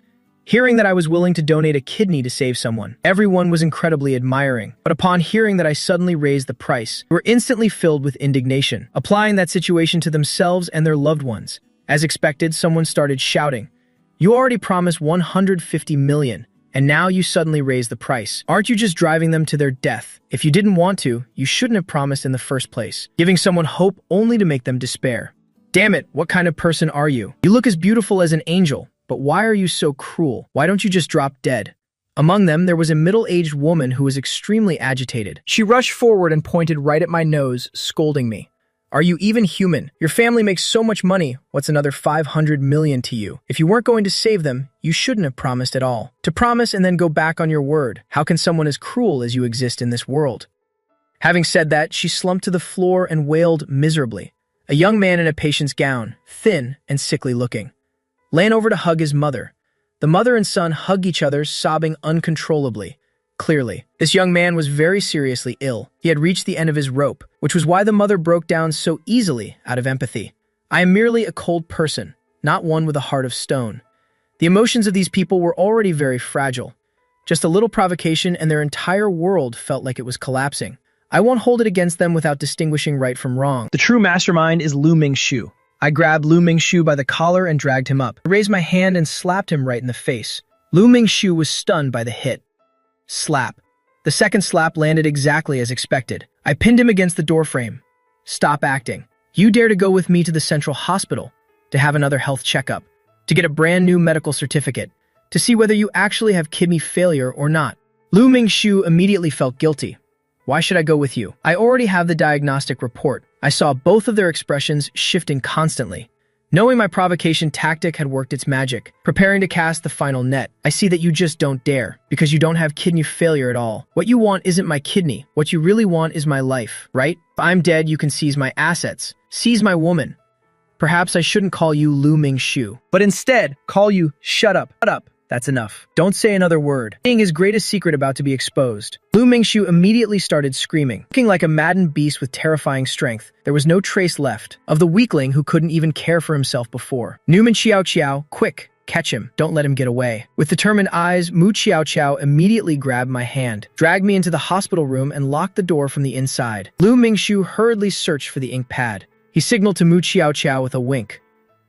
Hearing that I was willing to donate a kidney to save someone, everyone was incredibly admiring. But upon hearing that I suddenly raised the price, they were instantly filled with indignation, applying that situation to themselves and their loved ones. As expected, someone started shouting, "You already promised 150 million, and now you suddenly raise the price. Aren't you just driving them to their death? If you didn't want to, you shouldn't have promised in the first place, giving someone hope only to make them despair. Damn it, what kind of person are you? You look as beautiful as an angel. But why are you so cruel? Why don't you just drop dead?" Among them, there was a middle-aged woman who was extremely agitated. She rushed forward and pointed right at my nose, scolding me. "Are you even human? Your family makes so much money. What's another 500 million to you? If you weren't going to save them, you shouldn't have promised at all. To promise and then go back on your word. How can someone as cruel as you exist in this world?" Having said that, she slumped to the floor and wailed miserably. A young man in a patient's gown, thin and sickly looking, ran over to hug his mother. The mother and son hug each other, sobbing uncontrollably. Clearly, this young man was very seriously ill. He had reached the end of his rope, which was why the mother broke down so easily out of empathy. I am merely a cold person, not one with a heart of stone. The emotions of these people were already very fragile. Just a little provocation and their entire world felt like it was collapsing. I won't hold it against them without distinguishing right from wrong. The true mastermind is Lu Mingxiu. I grabbed Lu Mingxiu by the collar and dragged him up. I raised my hand and slapped him right in the face. Lu Mingxiu was stunned by the hit. Slap. The second slap landed exactly as expected. I pinned him against the doorframe. "Stop acting. You dare to go with me to the central hospital, to have another health checkup, to get a brand new medical certificate, to see whether you actually have kidney failure or not." Lu Mingxiu immediately felt guilty. "Why should I go with you? I already have the diagnostic report." I saw both of their expressions shifting constantly. Knowing my provocation tactic had worked its magic, preparing to cast the final net. "I see that you just don't dare, because you don't have kidney failure at all. What you want isn't my kidney. What you really want is my life, right? If I'm dead, you can seize my assets, seize my woman. Perhaps I shouldn't call you Lu Mingxiu, but instead call you Shut Up. Shut up. That's enough. Don't say another word." Seeing his greatest secret about to be exposed, Lu Mingxiu immediately started screaming. Looking like a maddened beast with terrifying strength, there was no trace left of the weakling who couldn't even care for himself before. "Newman Xiao Qiao, quick, catch him. Don't let him get away." With determined eyes, Mu Qiao Qiao immediately grabbed my hand, dragged me into the hospital room, and locked the door from the inside. Lu Mingxiu hurriedly searched for the ink pad. He signaled to Mu Qiao Qiao with a wink.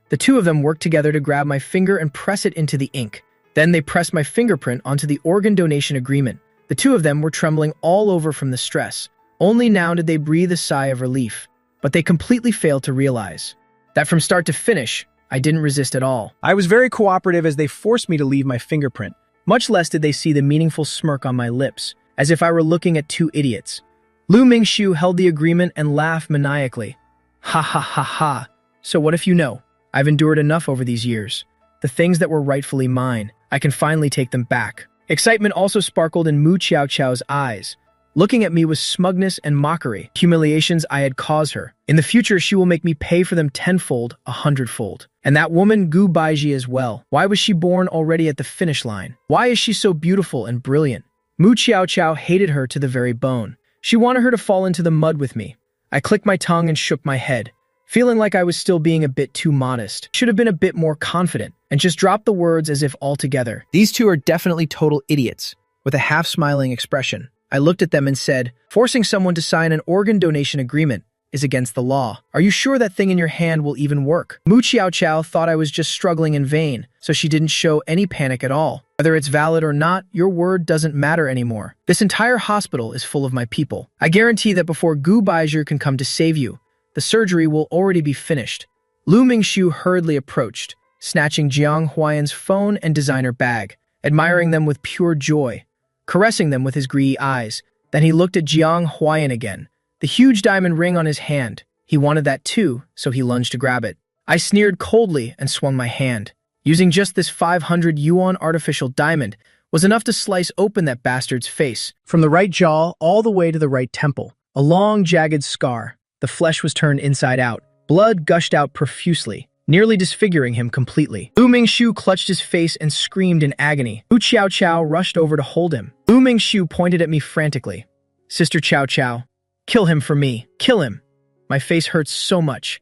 The two of them worked together to grab my finger and press it into the ink. Then they pressed my fingerprint onto the organ donation agreement. The two of them were trembling all over from the stress. Only now did they breathe a sigh of relief. But they completely failed to realize that from start to finish, I didn't resist at all. I was very cooperative as they forced me to leave my fingerprint. Much less did they see the meaningful smirk on my lips, as if I were looking at two idiots. Lu Mingxiu held the agreement and laughed maniacally. "Ha ha ha ha. So what if you know? I've endured enough over these years. The things that were rightfully mine, I can finally take them back." Excitement also sparkled in Mu Qiao Qiao's eyes, looking at me with smugness and mockery. Humiliations I had caused her. In the future, she will make me pay for them tenfold, 100-fold. And that woman Gu Baiji as well. Why was she born already at the finish line? Why is she so beautiful and brilliant? Mu Qiao Qiao hated her to the very bone. She wanted her to fall into the mud with me. I clicked my tongue and shook my head, feeling like I was still being a bit too modest. Should have been a bit more confident, and just dropped the words as if altogether. These two are definitely total idiots. With a half-smiling expression, I looked at them and said, "Forcing someone to sign an organ donation agreement is against the law. Are you sure that thing in your hand will even work?" Mu Qiao Qiao thought I was just struggling in vain, so she didn't show any panic at all. Whether it's valid or not, your word doesn't matter anymore. This entire hospital is full of my people. I guarantee that before Gu Baizhi can come to save you, the surgery will already be finished. Lu Mingxiu hurriedly approached, snatching Jiang Huayan's phone and designer bag, admiring them with pure joy, caressing them with his greedy eyes. Then he looked at Jiang Huayan again, the huge diamond ring on his hand. He wanted that too, so he lunged to grab it. I sneered coldly and swung my hand. Using just this 500 yuan artificial diamond was enough to slice open that bastard's face. From the right jaw all the way to the right temple, a long, jagged scar. The flesh was turned inside out. Blood gushed out profusely, nearly disfiguring him completely. Lu Mingxiu clutched his face and screamed in agony. Wu Qiao Qiao rushed over to hold him. Lu Mingxiu pointed at me frantically. Sister Qiao Qiao, kill him for me. Kill him. My face hurts so much.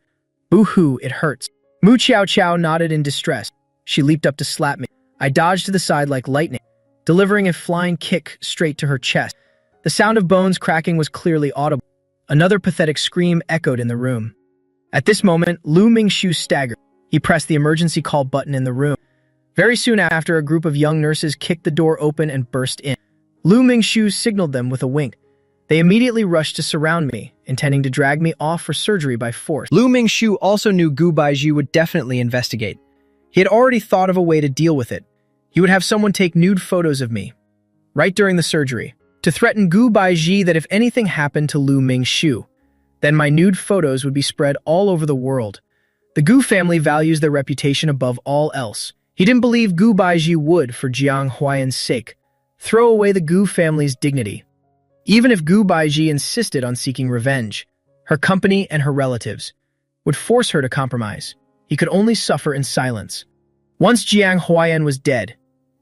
Boo-hoo, it hurts. Mu Qiao Qiao nodded in distress. She leaped up to slap me. I dodged to the side like lightning, delivering a flying kick straight to her chest. The sound of bones cracking was clearly audible. Another pathetic scream echoed in the room. At this moment, Lu Mingxiu staggered. He pressed the emergency call button in the room. Very soon after, a group of young nurses kicked the door open and burst in. Lu Mingxiu signaled them with a wink. They immediately rushed to surround me, intending to drag me off for surgery by force. Lu Mingxiu also knew Gu Baizhi would definitely investigate. He had already thought of a way to deal with it. He would have someone take nude photos of me, right during the surgery, to threaten Gu Baizhi that if anything happened to Lu Mingxiu, then my nude photos would be spread all over the world. The Gu family values their reputation above all else. He didn't believe Gu Baizhi would, for Jiang Huayan's sake, throw away the Gu family's dignity. Even if Gu Baizhi insisted on seeking revenge, her company and her relatives would force her to compromise. He could only suffer in silence. Once Jiang Huayan was dead,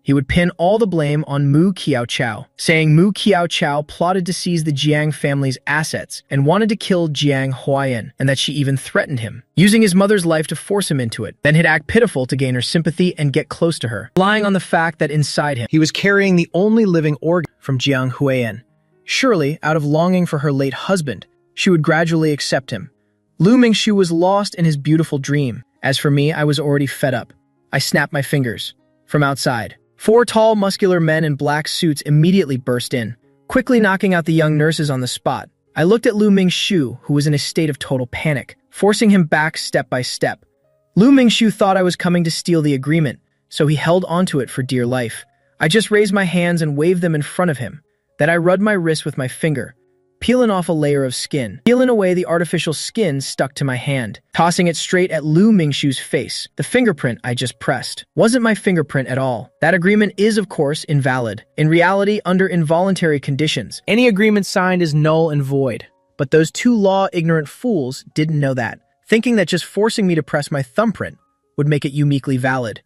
he would pin all the blame on Mu Qiao Qiao, saying Mu Qiao Qiao plotted to seize the Jiang family's assets and wanted to kill Jiang Huayan, and that she even threatened him, using his mother's life to force him into it. Then he'd act pitiful to gain her sympathy and get close to her, relying on the fact that inside him, he was carrying the only living organ from Jiang Huayan. Surely, out of longing for her late husband, she would gradually accept him. Lu Mingxiu was lost in his beautiful dream. As for me, I was already fed up. I snapped my fingers. From outside, 4 tall, muscular men in black suits immediately burst in, quickly knocking out the young nurses on the spot. I looked at Lu Mingxiu, who was in a state of total panic, forcing him back step by step. Lu Mingxiu thought I was coming to steal the agreement, so he held onto it for dear life. I just raised my hands and waved them in front of him. Then I rubbed my wrist with my finger, peeling off a layer of skin, peeling away the artificial skin stuck to my hand, tossing it straight at Lu Mingxiu's face. The fingerprint I just pressed wasn't my fingerprint at all. That agreement is, of course, invalid. In reality, under involuntary conditions, any agreement signed is null and void. But those 2 law-ignorant fools didn't know that, thinking that just forcing me to press my thumbprint would make it uniquely valid.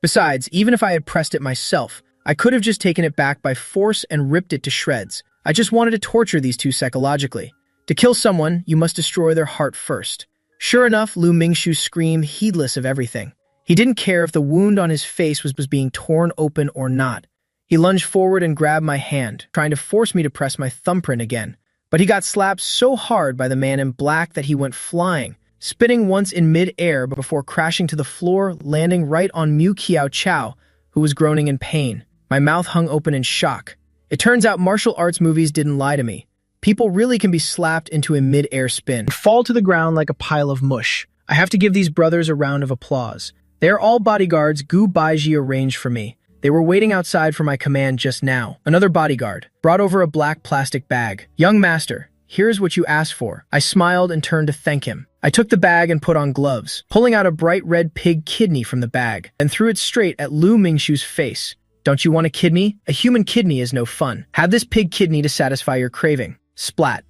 Besides, even if I had pressed it myself, I could have just taken it back by force and ripped it to shreds. I just wanted to torture these 2 psychologically. To kill someone, you must destroy their heart first. Sure enough, Lu Mingxiu screamed, heedless of everything. He didn't care if the wound on his face was being torn open or not. He lunged forward and grabbed my hand, trying to force me to press my thumbprint again. But he got slapped so hard by the man in black that he went flying, spinning once in mid-air before crashing to the floor, landing right on Mu Qiao Qiao, who was groaning in pain. My mouth hung open in shock. It turns out martial arts movies didn't lie to me. People really can be slapped into a mid-air spin and fall to the ground like a pile of mush. I have to give these brothers a round of applause. They are all bodyguards Gu Baizhi arranged for me. They were waiting outside for my command just now. Another bodyguard brought over a black plastic bag. "Young master, here's what you asked for." I smiled and turned to thank him. I took the bag and put on gloves, pulling out a bright red pig kidney from the bag, and threw it straight at Lu Mingxiu's face. "Don't you want a kidney? A human kidney is no fun. Have this pig kidney to satisfy your craving." Splat.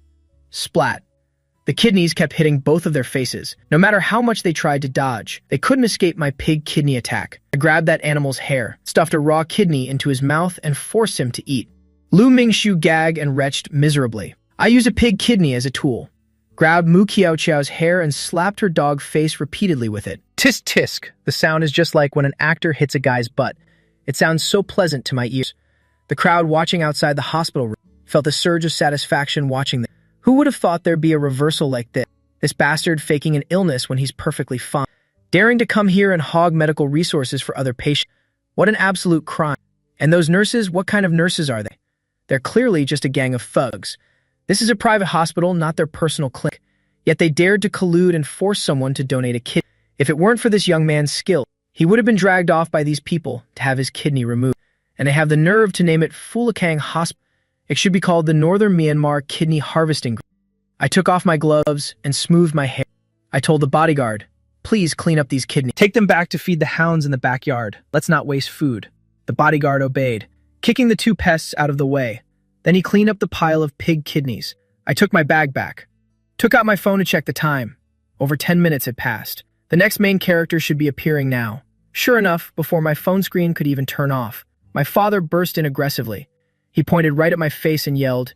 Splat. The kidneys kept hitting both of their faces. No matter how much they tried to dodge, they couldn't escape my pig kidney attack. I grabbed that animal's hair, stuffed a raw kidney into his mouth, and forced him to eat. Lu Mingxiu gagged and retched miserably. I used a pig kidney as a tool, grabbed Mu Qiao Qiao's hair and slapped her dog face repeatedly with it. Tisk tisk. The sound is just like when an actor hits a guy's butt. It sounds so pleasant to my ears. The crowd watching outside the hospital room felt a surge of satisfaction watching them. Who would have thought there'd be a reversal like this? This bastard faking an illness when he's perfectly fine. Daring to come here and hog medical resources for other patients. What an absolute crime. And those nurses, what kind of nurses are they? They're clearly just a gang of thugs. This is a private hospital, not their personal clinic. Yet they dared to collude and force someone to donate a kidney. If it weren't for this young man's skill, he would have been dragged off by these people to have his kidney removed. And they have the nerve to name it Fulakang Hospital. It should be called the Northern Myanmar Kidney Harvesting Group. I took off my gloves and smoothed my hair. I told the bodyguard, please clean up these kidneys. Take them back to feed the hounds in the backyard. Let's not waste food. The bodyguard obeyed, kicking the two pests out of the way. Then he cleaned up the pile of pig kidneys. I took my bag back. Took out my phone to check the time. Over 10 minutes had passed. The next main character should be appearing now. Sure enough, before my phone screen could even turn off, my father burst in aggressively. He pointed right at my face and yelled,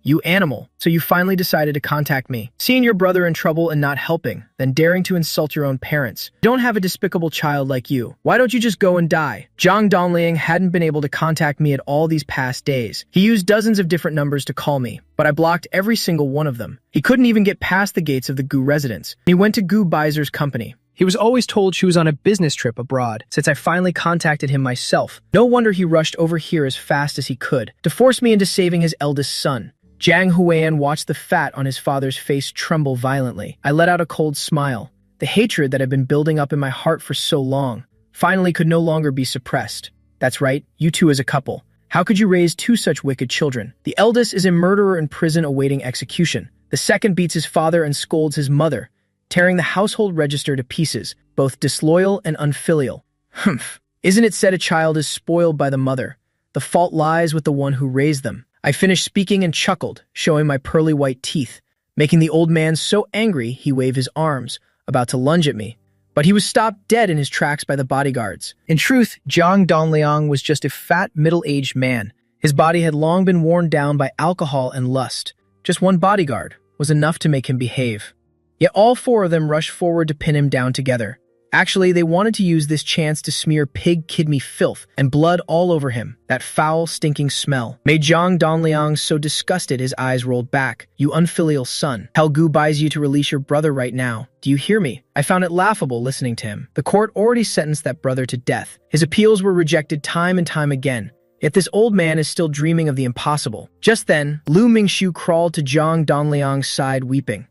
"You animal, so you finally decided to contact me. Seeing your brother in trouble and not helping, then daring to insult your own parents. You don't have a despicable child like you. Why don't you just go and die?" Zhang Dongliang hadn't been able to contact me at all these past days. He used dozens of different numbers to call me, but I blocked every single one of them. He couldn't even get past the gates of the Gu residence. He went to Gu Beiser's company. He was always told she was on a business trip abroad, since I finally contacted him myself. No wonder he rushed over here as fast as he could, to force me into saving his eldest son. Jiang Huiyan watched the fat on his father's face tremble violently. I let out a cold smile. The hatred that had been building up in my heart for so long finally could no longer be suppressed. That's right, you two as a couple. How could you raise two such wicked children? The eldest is a murderer in prison awaiting execution. The second beats his father and scolds his mother, tearing the household register to pieces, both disloyal and unfilial. Humph. Isn't it said a child is spoiled by the mother? The fault lies with the one who raised them. I finished speaking and chuckled, showing my pearly white teeth, making the old man so angry he waved his arms, about to lunge at me. But he was stopped dead in his tracks by the bodyguards. In truth, Zhang Dongliang was just a fat, middle-aged man. His body had long been worn down by alcohol and lust. Just one bodyguard was enough to make him behave. Yet all four of them rushed forward to pin him down together. Actually, they wanted to use this chance to smear pig kidney filth and blood all over him. That foul, stinking smell made Zhang Dongliang so disgusted his eyes rolled back. "You unfilial son. Hell Gu buys you to release your brother right now. Do you hear me?" I found it laughable listening to him. The court already sentenced that brother to death. His appeals were rejected time and time again. Yet this old man is still dreaming of the impossible. Just then, Lu Mingshu crawled to Zhang Dongliang's side weeping.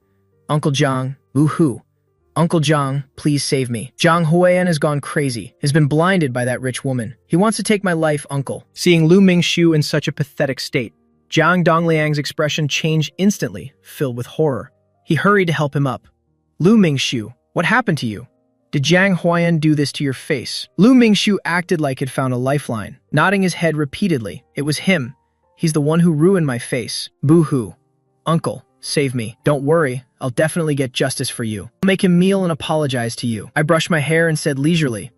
"Uncle Zhang, woo-hoo. Uncle Zhang, please save me. Zhang Huiyan has gone crazy, has been blinded by that rich woman. He wants to take my life, uncle." Seeing Lu Mingshu in such a pathetic state, Zhang Dongliang's expression changed instantly, filled with horror. He hurried to help him up. "Lu Mingshu, what happened to you? Did Zhang Huiyan do this to your face?" Lu Mingshu acted like he'd found a lifeline, nodding his head repeatedly. "It was him. He's the one who ruined my face. Boo-hoo. Uncle, save me. Don't worry, I'll definitely get justice for you. I'll make him kneel and apologize to you." I brushed my hair and said leisurely,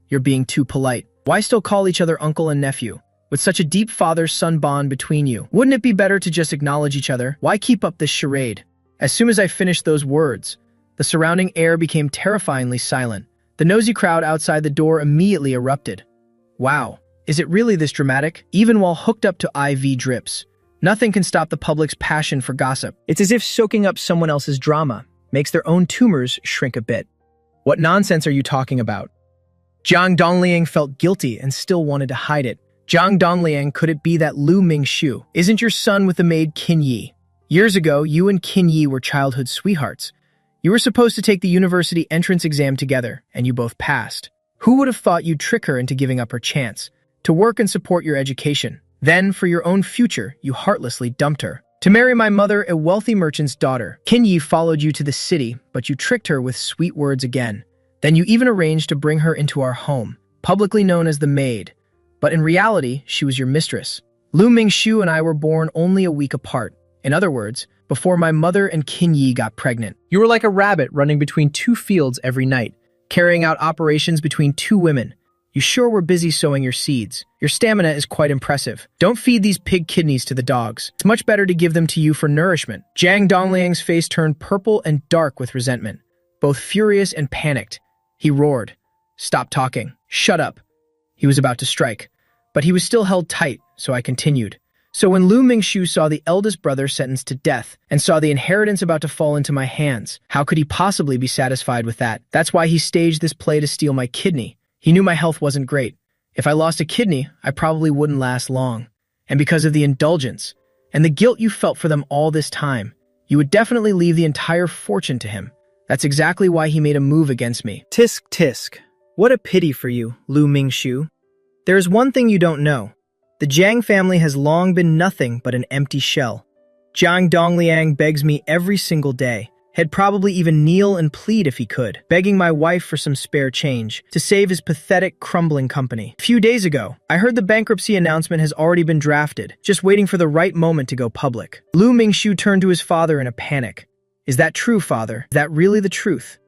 "You're being too polite. Why still call each other uncle and nephew? With such a deep father-son bond between you, wouldn't it be better to just acknowledge each other? Why keep up this charade?" As soon as I finished those words, the surrounding air became terrifyingly silent. The nosy crowd outside the door immediately erupted. Wow, is it really this dramatic? Even while hooked up to IV drips, nothing can stop the public's passion for gossip. It's as if soaking up someone else's drama makes their own tumors shrink a bit. What nonsense are you talking about? Zhang Dongliang felt guilty and still wanted to hide it. Zhang Dongliang, could it be that Lu Mingshu isn't your son with the maid Qin Yi? Years ago, you and Qin Yi were childhood sweethearts. You were supposed to take the university entrance exam together, and you both passed. Who would have thought you'd trick her into giving up her chance to work and support your education? Then, for your own future, you heartlessly dumped her. To marry my mother, a wealthy merchant's daughter. Qin Yi followed you to the city, but you tricked her with sweet words again. Then you even arranged to bring her into our home, publicly known as the maid. But in reality, she was your mistress. Lu Mingshu and I were born only a week apart. In other words, before my mother and Qin Yi got pregnant. You were like a rabbit running between two fields every night, carrying out operations between two women. You sure were busy sowing your seeds. Your stamina is quite impressive. Don't feed these pig kidneys to the dogs. It's much better to give them to you for nourishment. Zhang Dongliang's face turned purple and dark with resentment, both furious and panicked. He roared, "Stop talking. Shut up." He was about to strike, but he was still held tight, so I continued. So when Lu Mingshu saw the eldest brother sentenced to death and saw the inheritance about to fall into my hands, how could he possibly be satisfied with that? That's why he staged this play to steal my kidney. He knew my health wasn't great. If I lost a kidney, I probably wouldn't last long. And because of the indulgence and the guilt you felt for them all this time, you would definitely leave the entire fortune to him. That's exactly why he made a move against me. Tisk tisk. What a pity for you, Lu Mingxiu. There is one thing you don't know. The Jiang family has long been nothing but an empty shell. Jiang Dongliang begs me every single day. He'd probably even kneel and plead if he could, begging my wife for some spare change to save his pathetic, crumbling company. A few days ago, I heard the bankruptcy announcement has already been drafted, just waiting for the right moment to go public. Lu Mingxiu turned to his father in a panic. Is that true, father? Is that really the truth?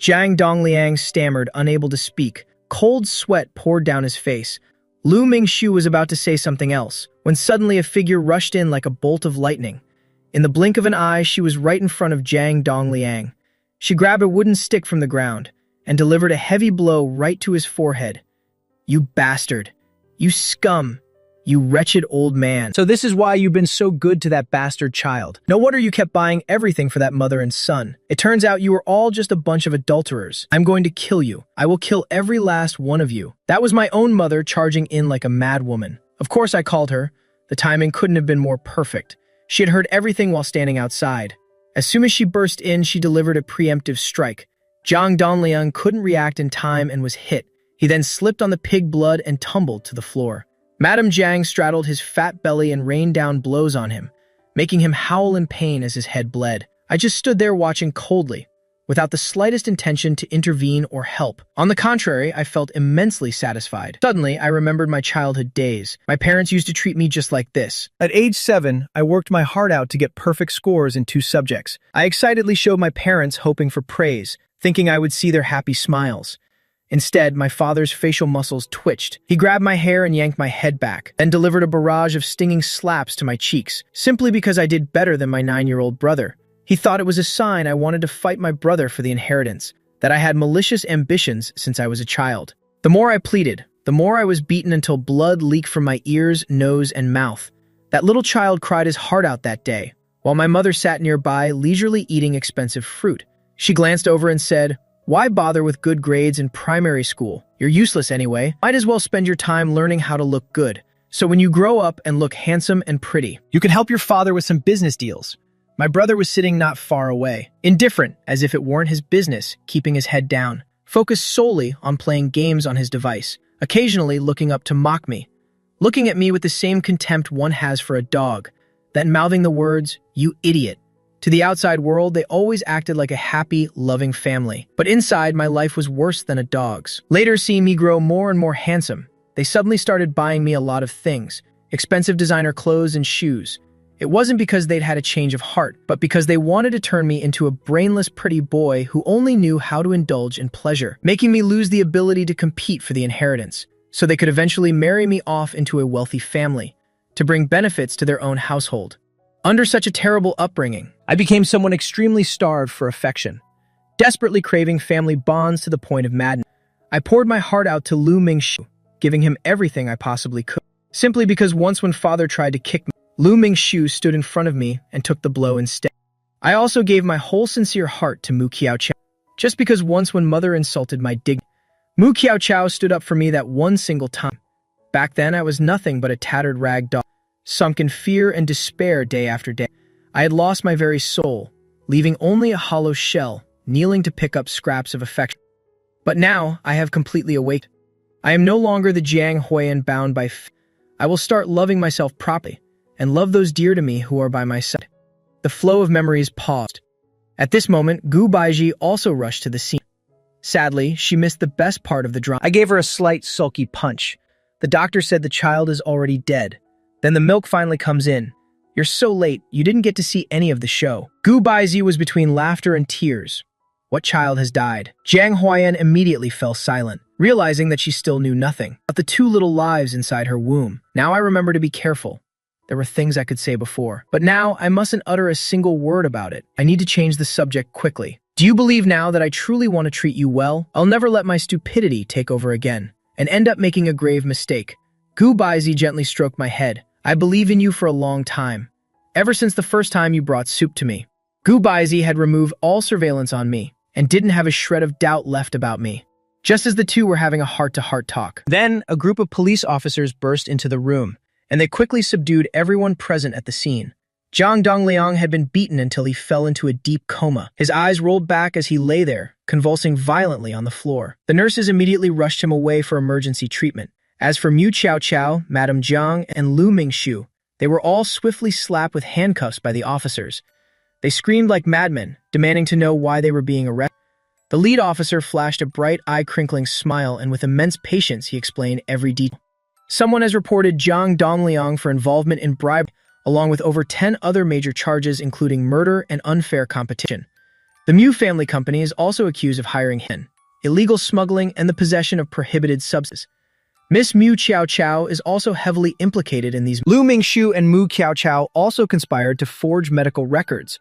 Jiang Dongliang stammered, unable to speak. Cold sweat poured down his face. Lu Mingxiu was about to say something else, when suddenly a figure rushed in like a bolt of lightning. In the blink of an eye, she was right in front of Jiang Dongliang. She grabbed a wooden stick from the ground and delivered a heavy blow right to his forehead. You bastard. You scum. You wretched old man. So this is why you've been so good to that bastard child. No wonder you kept buying everything for that mother and son. It turns out you were all just a bunch of adulterers. I'm going to kill you. I will kill every last one of you. That was my own mother charging in like a mad woman. Of course I called her. The timing couldn't have been more perfect. She had heard everything while standing outside. As soon as she burst in, she delivered a preemptive strike. Jiang Dongliang couldn't react in time and was hit. He then slipped on the pig blood and tumbled to the floor. Madame Jiang straddled his fat belly and rained down blows on him, making him howl in pain as his head bled. I just stood there watching coldly, without the slightest intention to intervene or help. On the contrary, I felt immensely satisfied. Suddenly, I remembered my childhood days. My parents used to treat me just like this. At age 7, I worked my heart out to get perfect scores in 2 subjects. I excitedly showed my parents, hoping for praise, thinking I would see their happy smiles. Instead, my father's facial muscles twitched. He grabbed my hair and yanked my head back, then delivered a barrage of stinging slaps to my cheeks, simply because I did better than my 9-year-old brother. He thought it was a sign I wanted to fight my brother for the inheritance, that I had malicious ambitions since I was a child. The more I pleaded, the more I was beaten until blood leaked from my ears, nose, and mouth. That little child cried his heart out that day, while my mother sat nearby, leisurely eating expensive fruit. She glanced over and said, "Why bother with good grades in primary school? You're useless anyway. Might as well spend your time learning how to look good. So when you grow up and look handsome and pretty, you can help your father with some business deals." My brother was sitting not far away, indifferent, as if it weren't his business, keeping his head down, focused solely on playing games on his device, occasionally looking up to mock me, looking at me with the same contempt one has for a dog, then mouthing the words, "You idiot." To the outside world, they always acted like a happy, loving family. But inside, my life was worse than a dog's. Later, seeing me grow more and more handsome, they suddenly started buying me a lot of things, expensive designer clothes and shoes. It wasn't because they'd had a change of heart, but because they wanted to turn me into a brainless, pretty boy who only knew how to indulge in pleasure, making me lose the ability to compete for the inheritance, so they could eventually marry me off into a wealthy family, to bring benefits to their own household. Under such a terrible upbringing, I became someone extremely starved for affection, desperately craving family bonds to the point of madness. I poured my heart out to Lu Mingxiu, giving him everything I possibly could, simply because once when father tried to kick me, Lu Mingxiu stood in front of me and took the blow instead. I also gave my whole sincere heart to Mu Qiaoqiao, just because once when mother insulted my dignity, Mu Qiaoqiao stood up for me that one single time. Back then, I was nothing but a tattered rag doll, sunk in fear and despair day after day. I had lost my very soul, leaving only a hollow shell, kneeling to pick up scraps of affection. But now, I have completely awakened. I am no longer the Jiang Huiyan bound by fear. I will start loving myself properly, and love those dear to me who are by my side. The flow of memories paused. At this moment, Gu Baiji also rushed to the scene. Sadly, she missed the best part of the drama. I gave her a slight, sulky punch. The doctor said the child is already dead. Then the milk finally comes in. You're so late, you didn't get to see any of the show. Gu Baiji was between laughter and tears. What child has died? Jiang Huiyan immediately fell silent, realizing that she still knew nothing about the 2 little lives inside her womb. Now I remember to be careful. There were things I could say before, but now I mustn't utter a single word about it. I need to change the subject quickly. Do you believe now that I truly want to treat you well? I'll never let my stupidity take over again and end up making a grave mistake. Gu Baiji gently stroked my head. I believe in you for a long time, ever since the first time you brought soup to me. Gu Baiji had removed all surveillance on me and didn't have a shred of doubt left about me. just as the two were having a heart-to-heart talk. Then, a group of police officers burst into the room, and they quickly subdued everyone present at the scene. Jiang Dongliang had been beaten until he fell into a deep coma. His eyes rolled back as he lay there, convulsing violently on the floor. The nurses immediately rushed him away for emergency treatment. As for Mu Qiao, Madame Jiang, and Lu Mingshu, they were all swiftly slapped with handcuffs by the officers. They screamed like madmen, demanding to know why they were being arrested. The lead officer flashed a bright, eye-crinkling smile, and with immense patience he explained every detail. Someone has reported Jiang Dongliang for involvement in bribery, along with over 10 other major charges including murder and unfair competition. The Mu family company is also accused of hiring him, illegal smuggling, and the possession of prohibited substances. Miss Mu Qiao is also heavily implicated in these. Lu Mingshu and Mu Qiao also conspired to forge medical records,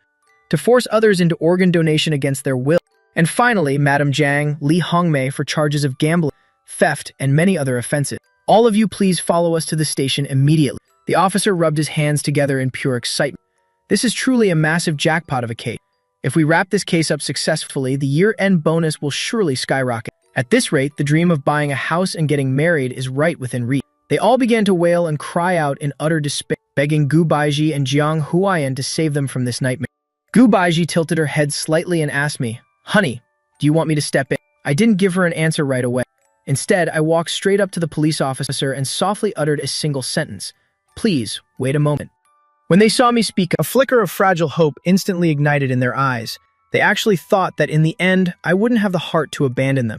to force others into organ donation against their will. And finally, Madame Jiang, Li Hongmei for charges of gambling, theft, and many other offenses. All of you please follow us to the station immediately. The officer rubbed his hands together in pure excitement. This is truly a massive jackpot of a case. If we wrap this case up successfully, the year-end bonus will surely skyrocket. At this rate, the dream of buying a house and getting married is right within reach. They all began to wail and cry out in utter despair, begging Gu Baiji and Jiang Huayan to save them from this nightmare. Gu Baiji tilted her head slightly and asked me, "Honey, do you want me to step in?" I didn't give her an answer right away. Instead, I walked straight up to the police officer and softly uttered a single sentence. "Please, wait a moment." When they saw me speak, a flicker of fragile hope instantly ignited in their eyes. They actually thought that in the end, I wouldn't have the heart to abandon them.